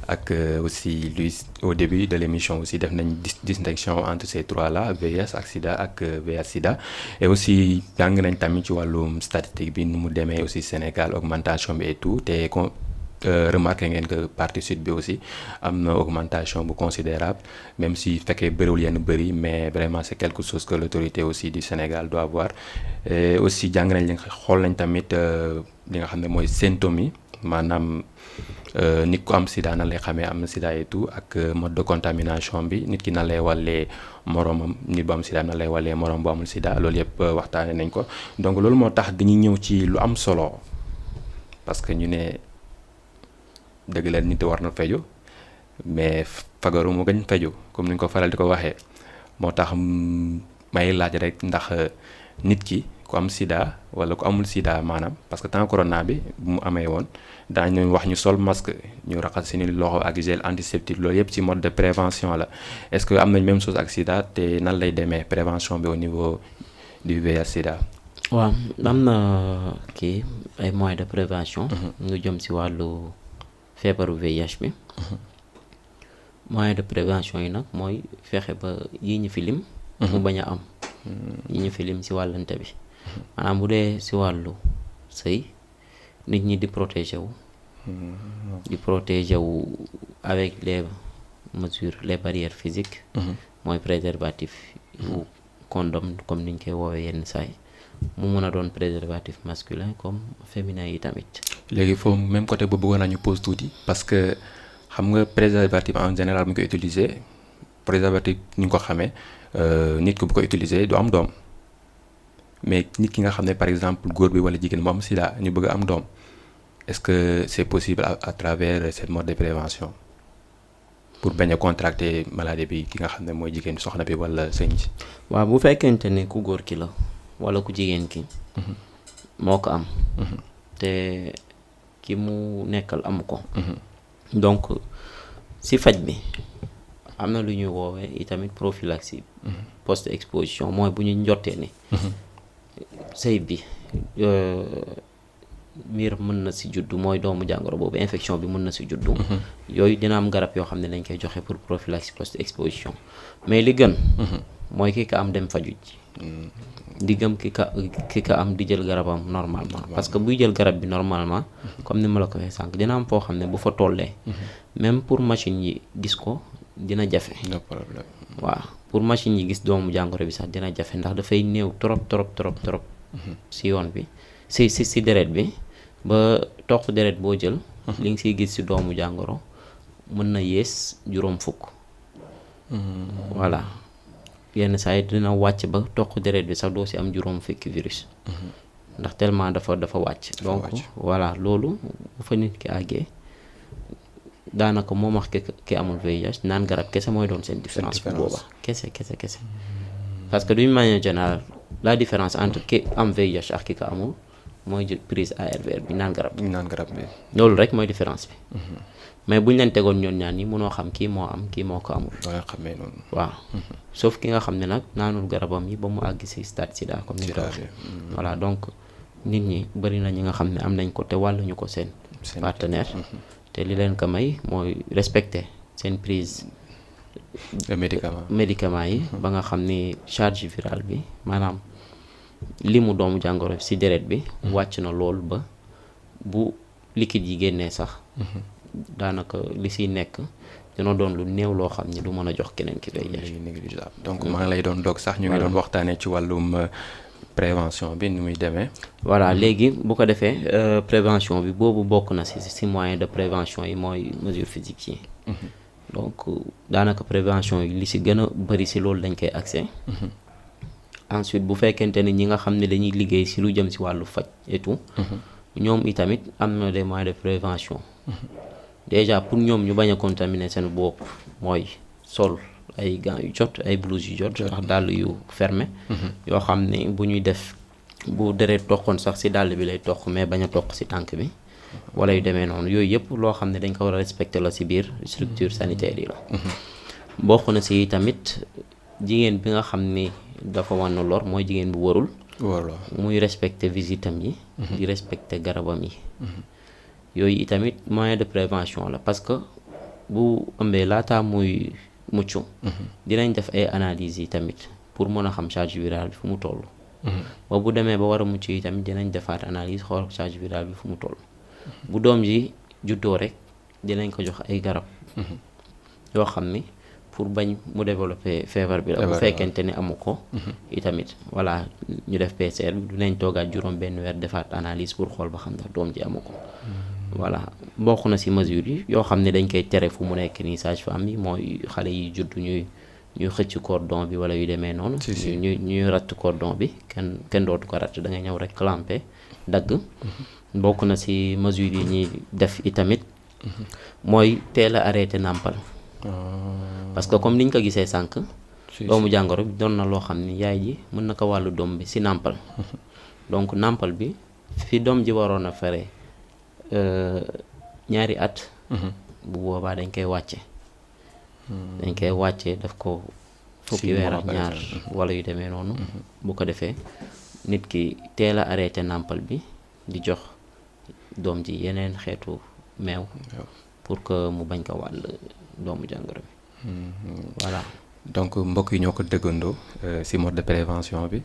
ak aussi luy au début de l'émission aussi def nañ distinction entre ces trois là VIH ak sida ak VIH sida et aussi jàng nañ tamit ci wàllum statistique bi nu mu demee aussi Sénégal augmentation bi et tout te remarqué ngeen que partie sud bi aussi am na augmentation bu considérable même si fekkee bëriwul yenn bëri mais vraiment c'est quelque chose que l'autorité aussi du Sénégal doit voir et aussi jàng nañ li xool nañ tamit li nga xam ne mooy symptômes yi maanaam nit ku am sida na lay xamee am na sida et tout ak mode de contamination bi nit ki na lay wàllee moroomam nit bu am sida na lay wàllee moroom bu amul sida loolu yëpp waxtaane nañ ko donc loolu moo tax dañuy ñëw ci lu am solo parce que ñu ne dëgg la nit war na feju mais fagaru mu gën feju comme ni ñu ko faral di ko waxee moo tax may laaj rek ndax nit ki ku am sida wala ku amul sida maanaam parce que temps corona bi bu mu amee woon daañu wax ñu sol masque ñu raxas seeni loxo ak gel antiseptique loolu yëpp ci mode de prévention la est-ce que am nañ même chose ak sida te nan lay demee prévention bi au niveau du VIH sida. waaw am na kii ay moyens de prévention. nga jëm ci wàllu feebaru VIH bi. moyens de prévention yi nag mooy fexe ba yi ñu fi lim. mu bañ a am. yi ñu fi lim ci wàllante bi. maanaam bu dee ci wàllu sëy nit ñi di protéger wu. di protéger wu avec les mesures les barrières physiques. mooy préservatif yu condom comme niñ koy woowee yenn saay mu mën a doon préservatif masculin comme féminin yi tamit. léegi foofu même côté boobu bëggoon nañu pause tuuti parce que xam nga préservatif en général bu ñu koy utiliser préservatif ni nga ko xamee nit ko bu ko utiliser du am doom mais nit ki nga xam ne par exemple góor bi wala jigéen mu am sida ñu bëgg am doom est-ce que c'est possible à travers cette mode de prévention pour bañ a contracter maladie bi ki nga xam ne mooy jigéen soxna bi wala sëñ si. waaw bu fekkente ne ku góor ki la wala ku jigéen ki moo ko am te ki mu nekkal amu ko donc ci faj bi am na lu ñuy woowee itamit prophylaxie post exposition mooy bu ñu njortee ni sëy bi miir mën na ci juddu mooy doomu jàngoro boobu infection bi mën na ci juddu yooyu dina am garab yoo xam ne dañ koy joxe pour prophylaxie post exposition mais li gën mooy ki ka am dem faju ji di gëm ki ka am di jël garabam normalement parce que buy jël garab bi normalement comme ni ma la ko waxee sànq dina am foo xam ne bu fa tollee même pour machine yi gis ko dina jafe waaw pour machine yi gis doomu jàngoro bi sax dina jafe ndax dafay néew trop ci yoon bi ci deret bi ba toq deret boo jël li nga ciy gis ci doomu jàngoro mën na yées juróom fukk voilà yenn saa yi dina wàcc ba toq deret bi sax doo ci am juróom fukki virus ndax tellement dafa wàcc donc voilà loolu bu fa nit ki àggee daanaka moom wax ki amul VIH naan garab kese mooy doon seen différence bu booba kese parce que d'une manière générale la différence entre ki am VIH ak ki ko amul mooy jël prise ARV bi naan garab bi loolu rek mooy différence bi mais buñ leen tegoon ñoon ñaan yi mënoo xam kii moo am kii moo ko amul waaw sauf ki nga xam ne nag naanul garabam yi ba mu àgg ci stade sida comme ni ko waxee voilà donc nit ñi bari na ñi nga xam ne am nañ ko te wàlluñu ko seen partenaire te li leen ko may mooy respecter seen prise médicament yi ba nga xam ni charge virale bi maanaam limu doomu jàngoro ci deret bi wàcc na lool ba bu liquide yi génnee sax daanaka li ciy nekk dina doon lu néew loo xam ni du mën a jox keneen ki VIH. donc maa ngi lay doon doog sax ñu ngi doon waxtaanee ci wàllum prévention bi ni muy demee. voilà léegi bu ko defee prévention bi boobu bokk na ci moyen de prévention yi mooy mesure physique yi. donc daanaka prévention yi li ci gën a bari ci loolu dañ koy accès. ensuite bu fekkente ni ñi nga xam ne dañuy liggéey ci lu jëm ci wàllu faj et tout. ñoom itamit am na des moyens de prévention. déjà pour ñoom ñu bañ a contaminer seen bopp mooy sol ay gants yu jot ay blouse yu jot ndax dàll yu fermé yoo xam ne bu ñuy def bu deret toqoon sax ci dàll bi lay toq mais bañ a toq ci tànk bi wala yu demee noonu yooyu yëpp loo xam ne dañ ko war a respecter la ci biir structure sanitaire yi la bokk na ci tamit jigéen bi nga xam ni dafa wan lor mooy jigéen bu warul muy respecter visitam yi di respecter garabam yi yooyu itamit moyen de prévention la parce que bu ëmbee laataa muy mucc dinañ def ay analyses yi tamit pour mën a xam charge virale bi fu mu toll ba bu demee ba war a mucc yi tamit dinañ defaat analyse xool charge virale bi fu mu toll bu doom ji juddoo rek dinañ ko jox ay garab yoo xam ni pour bañ mu développer feebar bi la bu fekkente ni amu ko itamit voilà ñu def PCR bi dinañ toogaat juróom benn weer defaat analyse pour xool ba xam ndax doom ji amu ko voilà bokk na ci mesures yi yoo xam ne dañ koy tere fu mu nekk nii sage-femme yi mooy xale yi juddu ñuy ñuy xëcc cordon bi wala yu demee noonu. ñuy ratt cordon bi kenn dootu ko ratt da ngay ñëw rek clamper dagg. bokk na ci mesures yi ñuy def itamit mooy teel a arrêté nàmpal. parce que comme niñ ko gisee sànq. doomu jàngoro bi doon na loo xam ni yaay ji mën na ko wàllu doom bi ci nàmpal. donc nàmpal bi fi doom ji waroon a fere 2 at. bu boobaa dañ koy wàcce. dañ koy wàcce daf ko fukki weer ak ñaar wala yu demee noonu. bu ko defee nit ki teel a arrêté nàmpal bi di jox doom ji yeneen xeetu meew. pour que mu bañ ko wàll doomu jàngoro bi. voilà. donc mbokk yi ñoo ko dëggandoo ci mode de prévention bi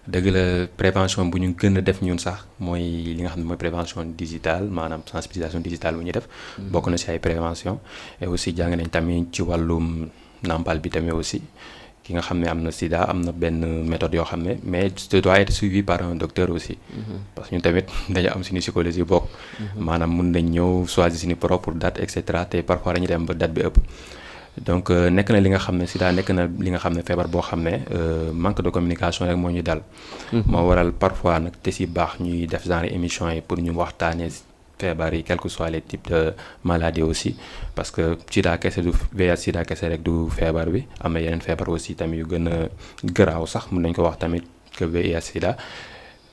dëgg la prévention bu ñu gën a def ñun sax mooy li nga xam ne mooy prévention digitale maanaam sensibilisation digitale bu ñuy def. bokk na ci ay prévention et aussi jàng nañ tamit ci wàllum nàmpal bi tamit aussi ki nga xam ne am na sida am na benn méthode yoo xam ne mais ça doit être suivi par un docteur aussi. parce que ñun tamit dañu am suñu psychologie bokk. maanaam mun nañ ñëw choisir suñu propre date et cetera te parfois dañu dem ba date bi ëpp. donc nekk na li nga xam ne sida nekk na li nga xam ne feebar boo xam ne manque de communication rek moo ñu dal. moo waral parfois nag te si baax ñuy def genre émission yi pour ñu waxtaanee feebar yi quel que soit les types de maladies aussi parce que sida kese du VIH sida kese rek du feebar bi am na yeneen feebar aussi tamit yu gën a garaaw sax mun nañ ko wax tamit que VIH sida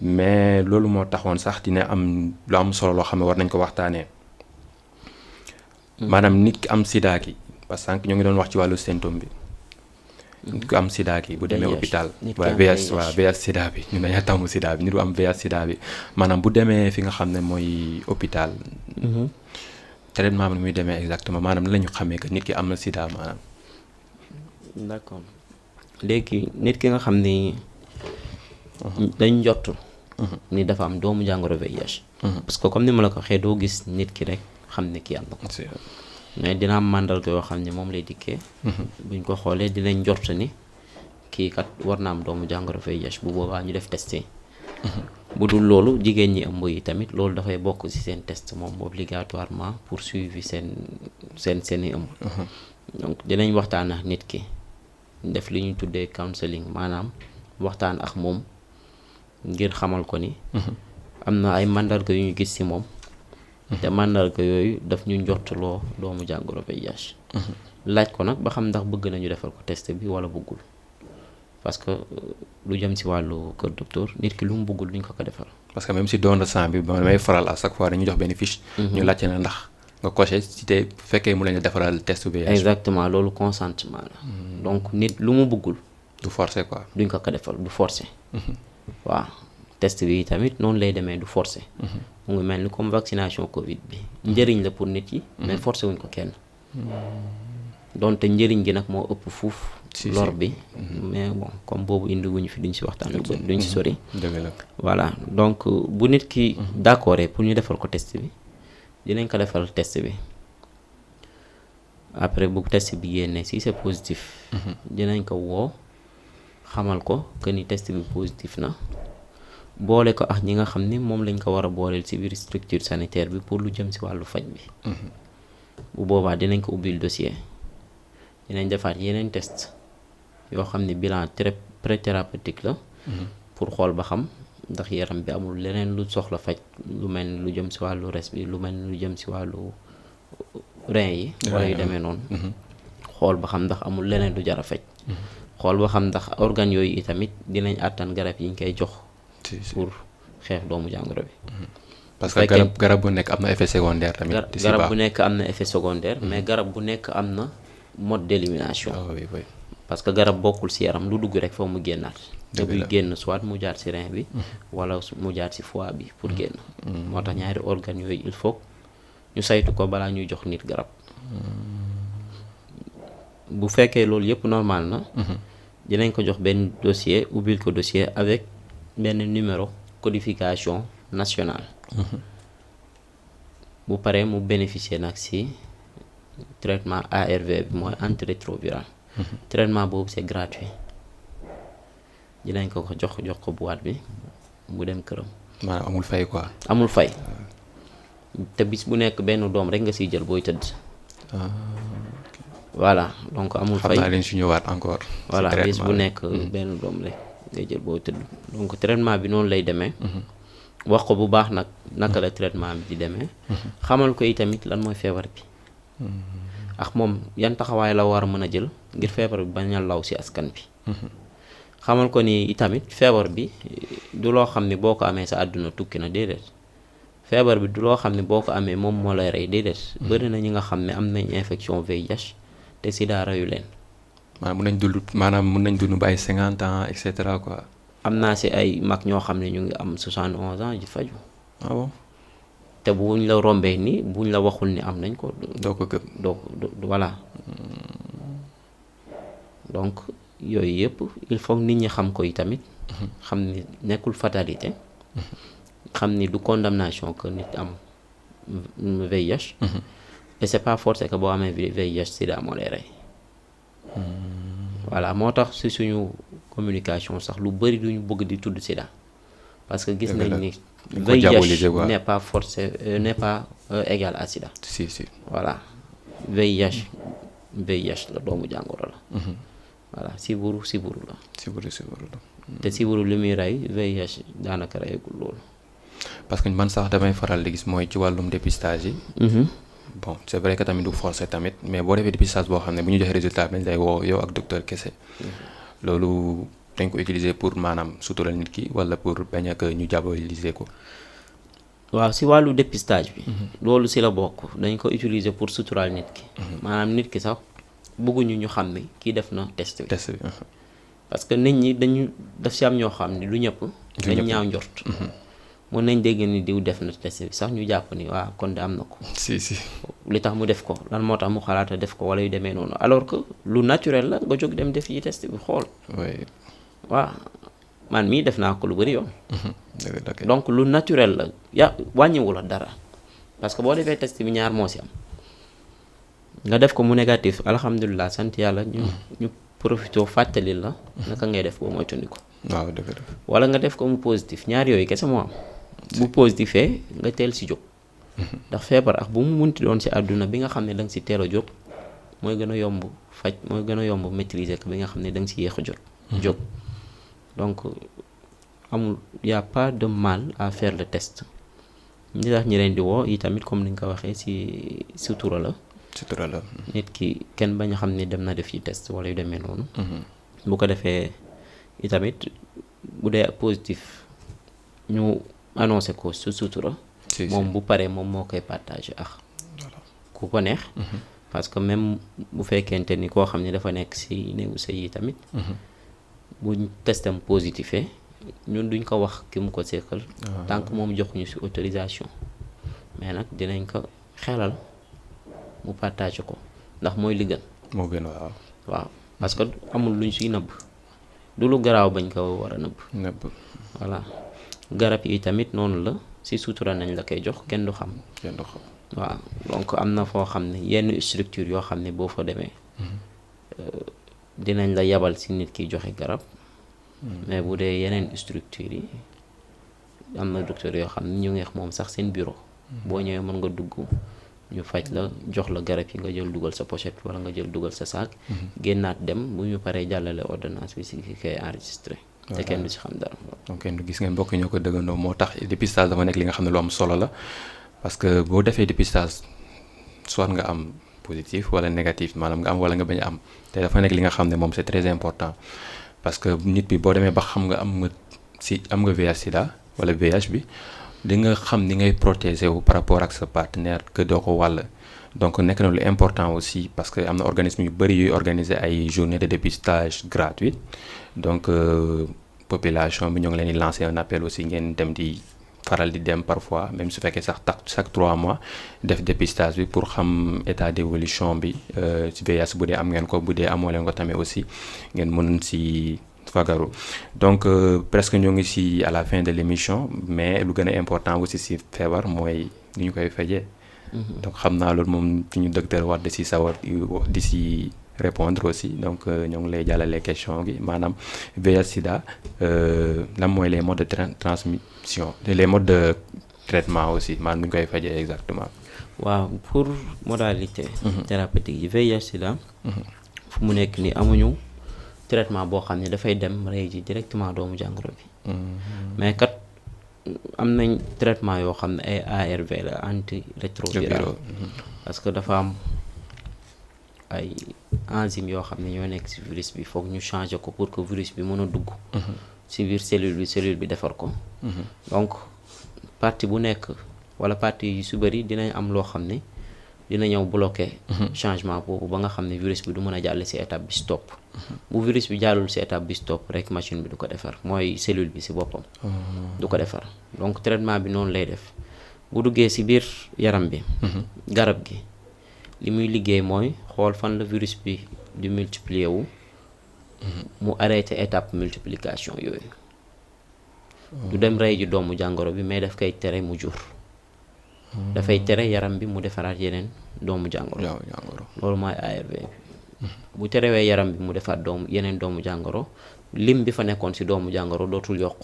mais loolu moo taxoon sax dina am lu am solo loo xam ne war nañ ko waxtaanee. maanaam nit ki am sida ki parce que sànq ñoo ngi doon wax ci wàllu symptôme bi. nit ku am sida ki bu demee hôpital. waaw VIH sida bi ñu dañoo tàmm sida bi nit ku am VIH sida bi maanaam bu demee fi nga xam ne mooy hôpital. traitement bi muy demee exactement maanaam la ñu xamee que nit ki am na sida maanaam. d'accord léegi nit ki nga xam ni. dañ njott ni dafa am doomu jàngoro VIH. parce que comme ni ma la ko waxee doo gis nit ki rek xam ne kii am na ko. mais dina am màndarga yoo xam ne moom lay dikkee. buñ ko xoolee dinañ njort ni kii kat war na am doomu jàngoro VIH bu boobaa ñu def test yi. bu dul loolu jigéen ñi ëmb yi tamit loolu dafay bokk ci seen test moom obligatoirement pour suivi seen i ëmb. donc dinañ waxtaan ak nit ki def li ñuy tuddee counseling maanaam waxtaan ak moom ngir xamal ko ni. am na ay màndarga yu ñu gis ci moom. te màndarga yooyu daf ñu njortaloo doomu jàngoro VIH. laaj ko nag ba xam ndax bëgg nañu defal ko test bi wala bëggul parce que lu jëm ci wàllu kër docteur nit ki lu mu bëggul duñ ko defal. parce que même si don de sang bi damay faral à chaque fois dañuy jox benn fiche. ñu laajte na ndax nga coché si te fekkee mu la ñu defaral test VIH. exactement loolu consentement la. donc nit lu mu bëggul. du forcer quoi. duñ ko defal du forcer. waaw test bi tamit noonu lay demee du forcer. mu ngi mel ni comme vaccination Covid bi njëriñ la pour nit yi. mais forcé wuñ ko kenn. donte njëriñ gi nag moo ëpp fuuf. lor bi. mais bon comme boobu indi wuñu fi duñ ci waxtaan lu bëri duñ ci sori. voilà donc bu nit ki d'accord pour ñu defal ko test bi dinañ ko defal test bi après bu test bi génnee si c'est positif. dinañ ko woo xamal ko que ni test bi positif na. boole ko ak ñi nga xam ni moom lañ ko war a booleel ci biir structure sanitaire bi pour lu jëm ci wàllu faj bi. bu boobaa dinañ ko ubbil dossier dinañ defaat yeneen test yoo xam ni bilan pré-thérapeutique la. pour xool ba xam ndax yaram bi amul leneen lu soxla faj lu mel ni lu jëm ci wàllu res bi lu mel ni lu jëm ci wàllu rein yi. wala yu demee noonu. xool ba xam ndax amul leneen lu jar a faj. xool ba xam ndax organes yooyu itamit dinañ àttan garab yi ñu koy jox. pour xeex doomu jàngoro bi. parce que garab bu nekk am na effet secondaire tamit. garab bu nekk am na effet secondaire mais garab bu nekk am na mode d'élimination. oui. parce que garab bokkul ci yaram lu dugg rek foofu mu génnaat. te buy génn soit mu jaar ci rein bi. wala mu jaar ci foie bi pour génn. moo tax ñaari organes yooyu il faut ñu saytu ko balaa ñuy jox nit garab. bu fekkee loolu yépp normal na. dinañ ko jox benn dossier ubbil ko dossier avec. benn numéro codification nationale. bu paree mu bénéficier nag ci traitement ARV bi mooy antirétroviral. traitement boobu c'est gratuit dinañ ko jox ko boîte bi mu dem këram. maanaam amul fay quoi. amul fay te bis bu nekk benn doom rek nga ciy jël booy tëdd. voilà donc amul xam fay. naa leen si ñëwaat encore. voilà si bis traitement bu bi. nekk benn doom la ngay jël boo tëdd donc traitement bi noonu lay demee. wax ko bu baax nag naka la traitement bi di demee. xamal ko itamit lan mooy feebar bi. ak moom yan taxawaay la war a mën a jël ngir feebar bi bañ a law ci askan bi. xamal ko ni itamit feebar bi du loo xam ne boo ko amee sa àdduna tukki na déedéet. feebar bi du loo xam ne boo ko amee moom moo lay rey déedéet. bëri na ñi nga xam ne am nañ infection VIH te sida reyu leen. maanaam mun nañ dund ba ay 50 ans et cetera quoi. am naa ci ay mag ñoo xam ne ñu ngi am 71 ans di faju. ah bon. te buñ la rombee ni buñ la waxul ni am nañ ko. doo ko gëm. voilà. donc yooyu yëpp il faut nit ñi xam ko tamit. xam ni nekkul fatalité. xam ni du condamnation que nit am VIH. et c'est pas forcé que boo amee VIH sida moo lay rey. voilà moo tax ci suñu communication sax lu bari duñu bëgg di tudd sida parce que gis nañ ni VIH n'est pas forcé n'est pas égal à sida. si si voilà VIH la doomu jàngoro la. voilà siburu la. siburu la. te siburu li muy rey VIH daanaka reyagul loolu. parce que man sax damay faral di gis mooy ci wàllum dépistage yi. bon c'est vrai que tamit du forcé tamit mais boo defee dépistage boo xam ne bu ñu joxee résultat bi dañ lay woo yow ak docteur kese. loolu dañ ko utiliser pour maanaam sutural nit ki wala pour bañ a ñu diaboliser ko. waaw ci wàllu dépistage bi. loolu ci la bokk dañ ko utiliser pour sutural nit ki. maanaam nit ki sax bëgguñu ñu xam ni kii def na test bi. parce que nit ñi daf ci am ñoo xam ni du ñëpp. dañ ñaaw njort. mën nañ dégg ni diw def na test bi sax ñu jàpp ni waaw kon de am na ko. si li tax mu def ko lan moo tax mu xalaata def ko wala yu demee noonu alors que lu naturel la nga jóg dem def yi test bi xool. waaw man mii def naa ko lu bari yoon. donc lu naturel la wàññiwu la dara parce que boo defee test bi ñaar moo ci am nga def ko mu négatif alhamdulilah sant yàlla ñu profité fàttali la. naka ngay def boo moytandiku. waaw dëgg la. wala nga def ko mu positif ñaar yooyu kese moo am. bu positifee nga teel ci jóg. ndax feebar ak bu mu munti doon ci àdduna bi nga xam ne da nga ci teel a jóg mooy gën a yomb faj mooy gën a yomb maîtriser ko bi nga xam ne da nga ci yéex a jóg. donc amul y a pas de mal à faire le test. ñi tax ñi leen di woo yi tamit comme ni nga ko waxee ci sutura la. nit ki kenn bañ a xam ne dem na def yi test wala yu demee noonu. bu ko defee itamit bu dee positif ñu annoncé ko su sutura. moom bu paree moom moo koy partagé ak ku ko neex. parce que même bu fekkente ni koo xam ne dafa nekk ci néegu sëy yi tamit. buñ testam positifé ñun duñ ko wax ki mu ko seqal. tant que moom joxuñu ci autorisation. mais nag dinañ ko xelal mu partagé ko ndax mooy li gën. moo gën waaw parce que amul luñ ciy nëbb du lu garaaw bañ ko war a nëbb. voilà garab yi tamit noonu la ci sutura nañ la koy jox kenn du xam. waaw donc am na foo xam ne yenn structure yoo xam ne boo fa demee. dinañ la yabal ci nit ki joxe garab. mais bu dee yeneen structure yi am na docteur yoo xam ne ñu ngi moom sax seen bureau. boo ñëwee mën nga dugg ñu faj la jox la garab yi nga jël dugal sa pochette wala nga jël dugal sa saak. génnaat dem bu ñu paree jàllale ordonnance bi ci ki koy enregistré. te kenn du ci xam dara. donc kenn du gis ngeen mbokk ñoo ko dëggandoo moo tax dépistage dafa nekk li nga xam ne lu am solo la parce que boo defee dépistage soit nga am positif wala négatif maanaam nga am wala nga bañ a am te dafa nekk li nga xam ne moom c'est très important parce que nit bi boo demee ba xam nga am nga VIH sida wala VIH bi di nga xam ni ngay protéger wu par rapport ak sa partenaire que doo ko wàll donc nekk na lu important aussi parce que am na organisme yu bëri yuy organiser ay journée de dépistage gratuite donc population bi ñoo ngi leen di lancer un appel aussi ngeen dem di faral di dem parfois même su fekkee sax chaque 3 mois def dépistage bi pour xam état d'évolution bi ci VIH bu dee am ngeen ko bu dee amoo leen ko tamit aussi ngeen mën ci fagaru donc presque ñoo ngi ci à la fin de l'émission mais lu gën a important aussi ci feebar mooy ni ñu koy fajee. donc xam naa loolu moom fi ñu docteur war di ci sawar di ci répondre aussi donc ñoo ngi lay jàllale question gi maanaam VIH sida lan mooy les modes de transmission les modes de traitement aussi maanaam bu ñu koy fajee exactement. waaw pour modalité thérapeutique yi VIH sida fu mu nekk ni amuñu traitement boo xam ne dafay dem rey ji directement doomu jàngoro bi mais kat am nañ traitement yoo xam ne ay ARV la antirétroviral parce que dafa am ay enzymes yoo xam ne ñoo nekk ci virus bi foog ñu changer ko pour que virus bi mën a dugg ci biir cellule bi defar ko donc partie bu nekk wala partie yu su bëri dinañ am loo xam ne dina ñëw bloquer changement boobu ba nga xam ne virus bi du mën a jàll ci étape bi stop bu virus bi jàllul ci étape bi stop rek machine bi du ko defar mooy cellule bi ci boppam du ko defar donc traitement bi noonu lay def bu duggee ci biir yaram bi garab gi li muy liggéey mooy xool fan la virus bi di multiplier wu mu arrêté étape multiplication yooyu du dem rey ji doomu jàngoro bi mais daf koy tere mu jur dafay tere yaram bi mu defaraat yeneen doomu jàngoro loolu mooy ARV bi bu terewee yaram bi mu defaat yeneen doomu jàngoro lim bi fa nekkoon ci doomu jàngoro dootul yokk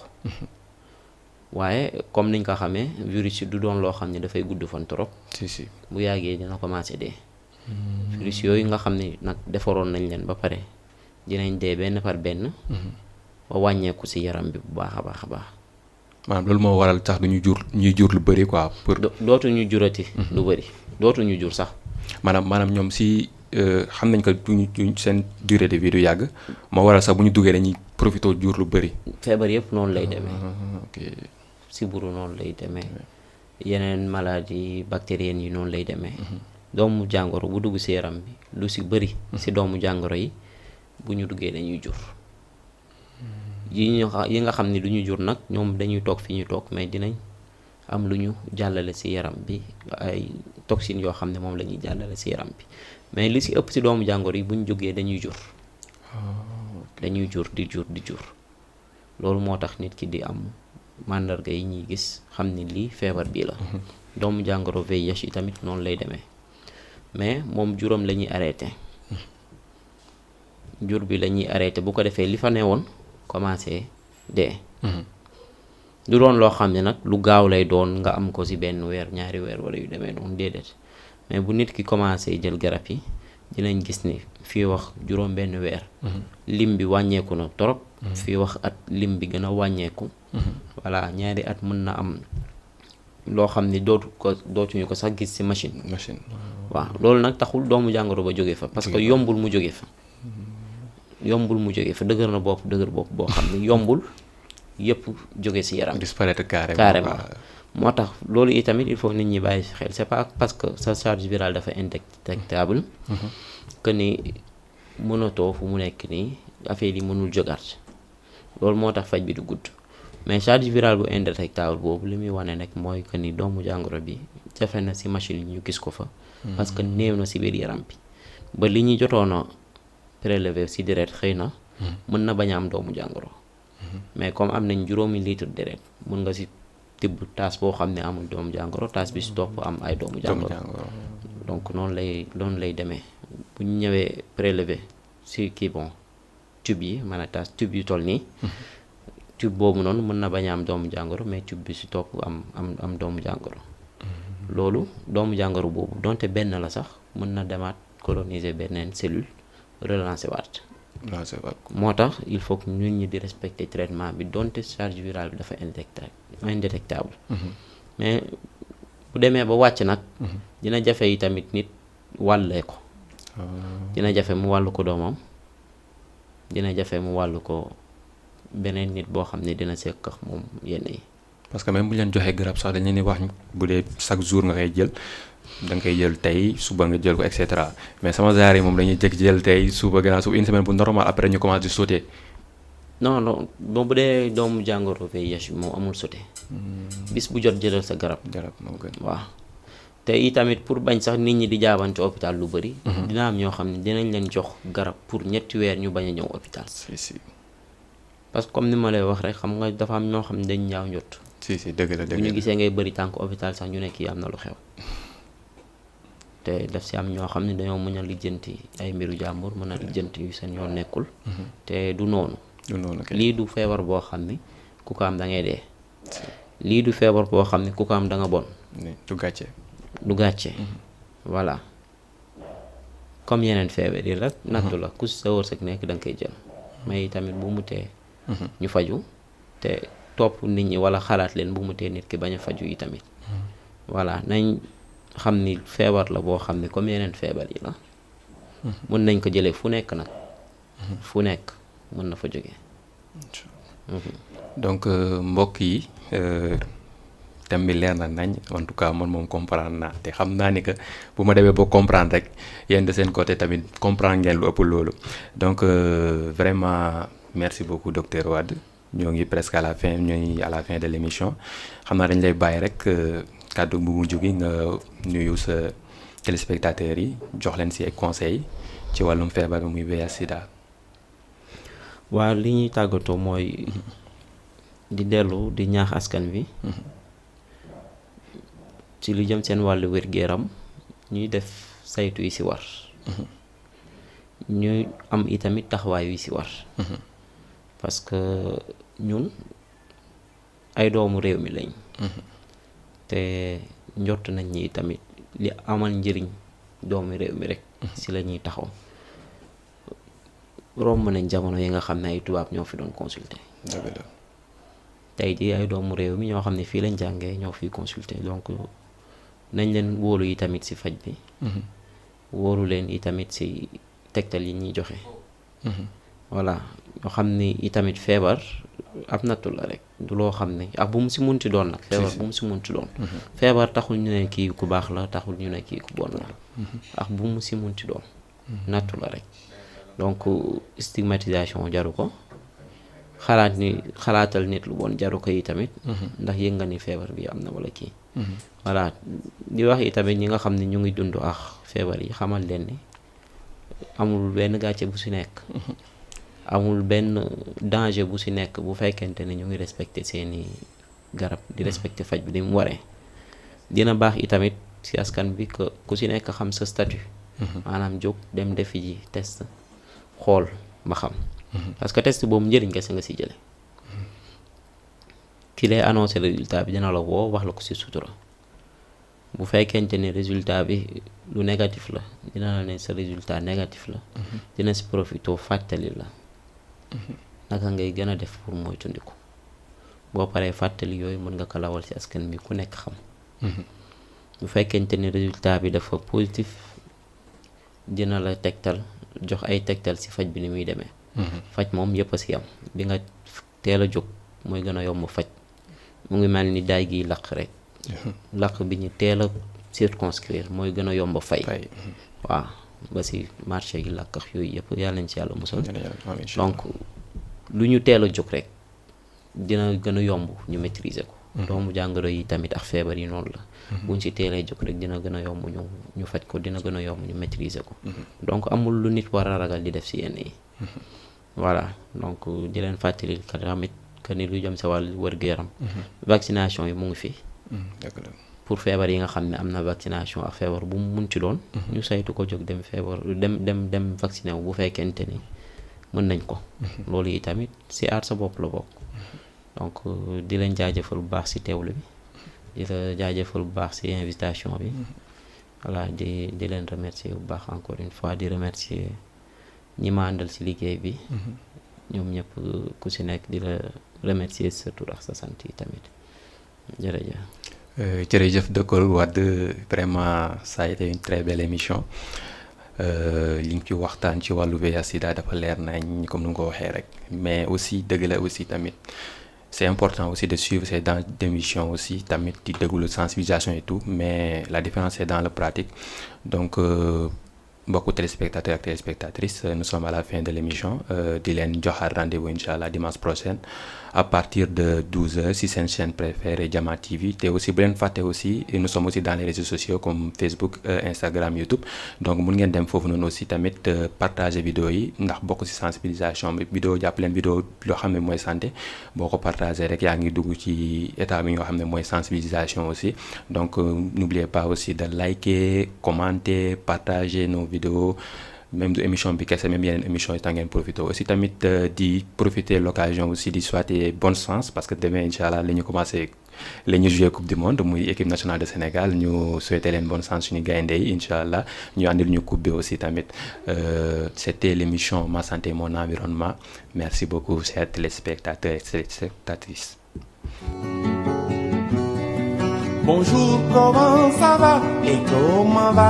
waaye comme niñ ko xamee virus yi du doon loo xam ne dafay gudd fan trop bu yàggee dina commencé dee virus yooyu nga xam ne nag defaroon nañ leen ba pare dinañ dee benn par benn ba wàññeeku ci yaram bi bu baax a baax a baax maanaam loolu moo waral tax ñuy jur lu bëri quoi pour dootuñu jurati lu bëri dootuñu jur sax maanaam ñoom ci xam nañ ko duñu seen durée de vie du yàgg moo waral sax bu ñu duggee dañuy profité jur lu bëri feebar yëpp noonu lay demee sibbiru noonu lay demee yeneen maladie bactériennes yi noonu lay demee doomu jàngoro bu dugg ci yaram bi lu ci bëri ci doomu jàngoro yi bu ñu duggee dañuy jur yi nga xam ne duñu jur nag ñoom dañuy toog fi ñu toog mais dinañ am lu ñu jàllale ci yaram bi ay toxines yoo xam ne moom la ñuy jàllale ci yaram bi mais li ci ëpp ci doomu jàngoro yi bu ñu jógee dañuy jur dañuy jur di jur loolu moo tax nit ki di am màndarga yi ñuy gis xam ni lii feebar bii la doomu jàngoro VIH yi tamit noonu lay demee mais moom juróom la ñuy arrêté jur bi la ñuy arrêté bu ko defee li fa newoon commencé dee du doon loo xam ne nag lu gaaw lay doon nga am ko ci benn weer ñaari weer wala yu demee doon déedéet mais bu nit ki commencé jël garab yi dinañ gis ni fii wax juróom benn weer lim bi wàññeeku na trop fii wax at lim bi gën a wàññeeku voilà ñaari at mën na am loo xam ne dootuñu ko sax gis ci machine waaw loolu nag taxul doomu jàngoro ba jóge fa parce que yombul mu jóge fa dëgër na bopp boo xam ne yombul yëpp jóge ci yaram disparaître carrément moo tax loolu itamit il faut nit ñi bàyyi ci xel c'est pas parce que sa charge virale dafa indétectable que ni mënatoo fu mu nekk nii affaire yi mënul jógaat loolu moo tax faj bi du gudd mais charge virale bu indétectable boobu li muy wane nag mooy que ni doomu jàngoro bi jafe na ci machine yi ñu gis ko fa parce que néew na ci biir yaram bi ba li ñuy jotoona prélevé ci deret xëy na mën na bañ a am doomu jàngoro mais comme am nañ juróomi litre deret mën nga ci tibb taas boo xam ne amul doomu jàngoro taas bi ci topp am ay doomu jàngoro donc noonu lay demee bu ñu ñëwee prélevé ci kii bon tube yi maanaam taas tube yu toll nii tube boobu noonu mën na bañ a am doomu jàngoro mais tube bi ci topp am doomu jàngoro loolu doomu jàngoro boobu donte benn la sax mën na demaat coloniser beneen cellule relancer waat moo tax il faut que ñun ñi di respecter traitement bi donte charge virale bi dafa indétectable mais bu demee ba wàcc nag dina jafe yi tamit nit wàllee ko dina jafe mu wàllu ko doomam dina jafe mu wàllu ko beneen nit boo xam ne dina sekk ak moom yenn yi parce que même bu ñu leen joxee garab sax dañ leen di wax bu dee chaque jour nga koy jël da nga koy jël tey suba nga jël ko et cetera mais sama genre yi moom dañuy jëkk jël tey suba gannaaw suba une semaine bu normal après ñu commencé di sauter. non bu dee doomu jàngoro VIH moom amul sauter bis bu jot jëlal sa garab moo gën waaw te itamit pour bañ sax nit ñi di jaabante hôpital lu bëri dina am ñoo xam ne dinañ leen jox garab pour ñetti weer ñu bañ a ñëw hôpital parce que comme ni ma lay wax rek xam nga dafa am ñoo xam ne dañ ñaaw njot dëgg la bu ñu gisee ngay bëri tànk hôpital sax ñu ne kii am na lu xew te daf ci am ñoo xam ne dañoo mën a lijjanti ay mbiru jàmbur mën a lijjanti yu seen yoon nekkul te du noonu lii du feebar boo xam ne ku ko am da ngay dee lii du feebar boo xam ne ku ko am da nga bon du gàcce du gàcce. voilà comme yeneen feebar yi la nattu la ku si sa wërsëg nekk da nga koy jël mais tamit bu mu tee ñu faju te topp nit ñi wala xalaat leen bu mu tee nit ki bañ a faju yi tamit voilà nañ xam ni feebar la boo xam ne comme yeneen feebar yi la mën nañ ko jëlee fu nekk nag fu nekk mën na fa jóge donc mbokk yi thème bi leer na nañ en tout cas man moom comprendre naa te xam naa ni que bu ma demee ba comprendre rek yéen de seen côté tamit comprendre ngeen lu ëpp loolu donc vraiment merci beaucoup docteur Wade ñoo ngi presque à la fin de l'émission xam naa dañ lay bàyyi rek kàddu bu mujj gi nga nuyu sa téléspectateurs yi jox leen ci ay conseils ci wàllum feebar bi muy VIH sida. waaw li ñuy tàggatoo mooy di dellu di ñaax askan wi ci lu jëm seen wàllu wér-gu-yaram ñuy def saytu yi ci war ñuy am itamit taxawaay yi ci war parce que ñun ay doomu réew mi lañ te njort nañ ñi tamit li amal njëriñ doomu réew mi rek ci la ñuy taxaw romb nañ jamono yi nga xam ne ay tubaab ñoo fi doon consulter tey jii ay doomu réew mi ñoo xam ne fii lañ jàngee ñoo fiy consulter donc nañ leen wóolu yi tamit ci faj bi wóolu leen yi tamit ci tegtal yi ñuy joxe voilà ñoo xam ni i tamit feebar ab nattu la rek du loo xam ne ak bu mu ci munti doon nag feebar bu mu ci munti doon feebar taxul ñu ne kii ku baax la taxul ñu ne kii ku bon la ak bu mu ci munti doon nattu la rek donc stigmatisation jaru ko xalaatal nit lu bon jaru ko yi tamit ndax yëg nga ni feebar bi am na wala kii voilà di wax yi tamit ñi nga xam ne ñu ngi dund ak feebar yi xamal leen ni amul benn gàcce bu ci nekk amul benn danger bu ci nekk bu fekkente ne ñu ngi respecté seeni garab di respecté faj bi di mu waree dina baax itamit ci askan bi que ku ci nekk xam sa statut maanaam jóg dem defi ji test xool ba xam parce que test boobu njëriñ kese nga ci jële ki lay annoncé résultat bi dina la woo wax la ko ci sutura bu fekkente ne résultat bi lu négatif la dina la ne sa résultat négatif la dina ci profité fàttali la naka ngay gën a def pour moytandiku boo paree fàttali yooyu mën nga ko lawal ci askan bi ku nekk xam bu fekkente ne résultat bi dafa positif dina la tegtal jox ay tegtal ci faj bi ni muy demee faj moom yëpp a ci am bi nga teel a jóg mooy gën a yomb faj mu ngi mel ni daay giy laq rek laq bi ñu teel a circonscrire mooy gën a yomb fay waaw ba ci marché gi laq yooyu yëpp yàlla nañ ci yàlla musal donc lu ñu teel a jóg rek dina gën a yomb ñu maîtriser ko doomu jàngoro yi tamit ak feebar yi noonu la buñ ci teelee jóg rek dina gën a yomb ñu faj ko dina gën a yomb ñu maîtriser ko donc amul lu nit war a ragal di def ci yenn yi voilà donc di leen fàttali tamit que ni lu jëm sa wàllu wér-gu-yaram vaccination yi mu ngi fi pour feebar yi nga xam ne am na vaccination ak feebar bu mu mun ci doon ñu saytu ko jóg dem feebar dem vacciné wu bu fekkente ni mën nañ ko loolu yi tamit ci aar sa bopp la bokk donc di leen jaajëfal bu baax ci teewlu bi di la jaajëfal bu baax ci invitation bi voilà di leen remercier bu baax encore une fois di remercier ñi ma àndal ci liggéey bi ñoom ñëpp ku ci nekk di la remercier sa tur ak sa sant yi tamit jërëjëf jërëjëf docteur Wade vraiment ça a été une très belle émission li nga ci waxtaan ci wàllu VIH sida dafa leer nañ comme nu nga ko waxee rek mais aussi dëgg la aussi tamit c'est important aussi de suivre ces dans d'émission aussi tamit di déglu sensibilisation et tout mais la différence c'est dans la pratique donc mbokku téléspectateurs ak téléspectatrices nous sommes à la fin de l'émission di leen joxaat rendez-vous incha allah dimanche prochain à partir de 12h si seen chaîne préférée Jama TV te aussi bu leen fàtte aussi nous sommes aussi dans les réseaux sociaux comme Facebook Instagram YouTube donc mun ngeen dem foofu noonu aussi tamit partager vidéo yi ndax bokk ci sensibilisation bi vidéo jàpp leen vidéo loo xam ne mooy santé boo ko partager rek yaa ngi dugg ci état bi nga xam ne mooy sensibilisation aussi donc n'oubliez pas aussi de liker commenter partager nos vidéos même du émission bi kese même yeneen émission yi tax ngeen profité aussi tamit di profiter l'occasion aussi di souhaiter bonne chance parce que demain incha allah la ñu commencé la ñu jouer coupe du monde muy équipe nationale de Sénégal ñu souhaiter leen bonne chance suñu gaynde yi incha allah ñu àndil ñu coupe bi aussi tamit c'était l'émission Ma santé mon environnement merci beaucoup chers téléspectateurs et téléspectatrices. Bonjour, comment ça va et comment va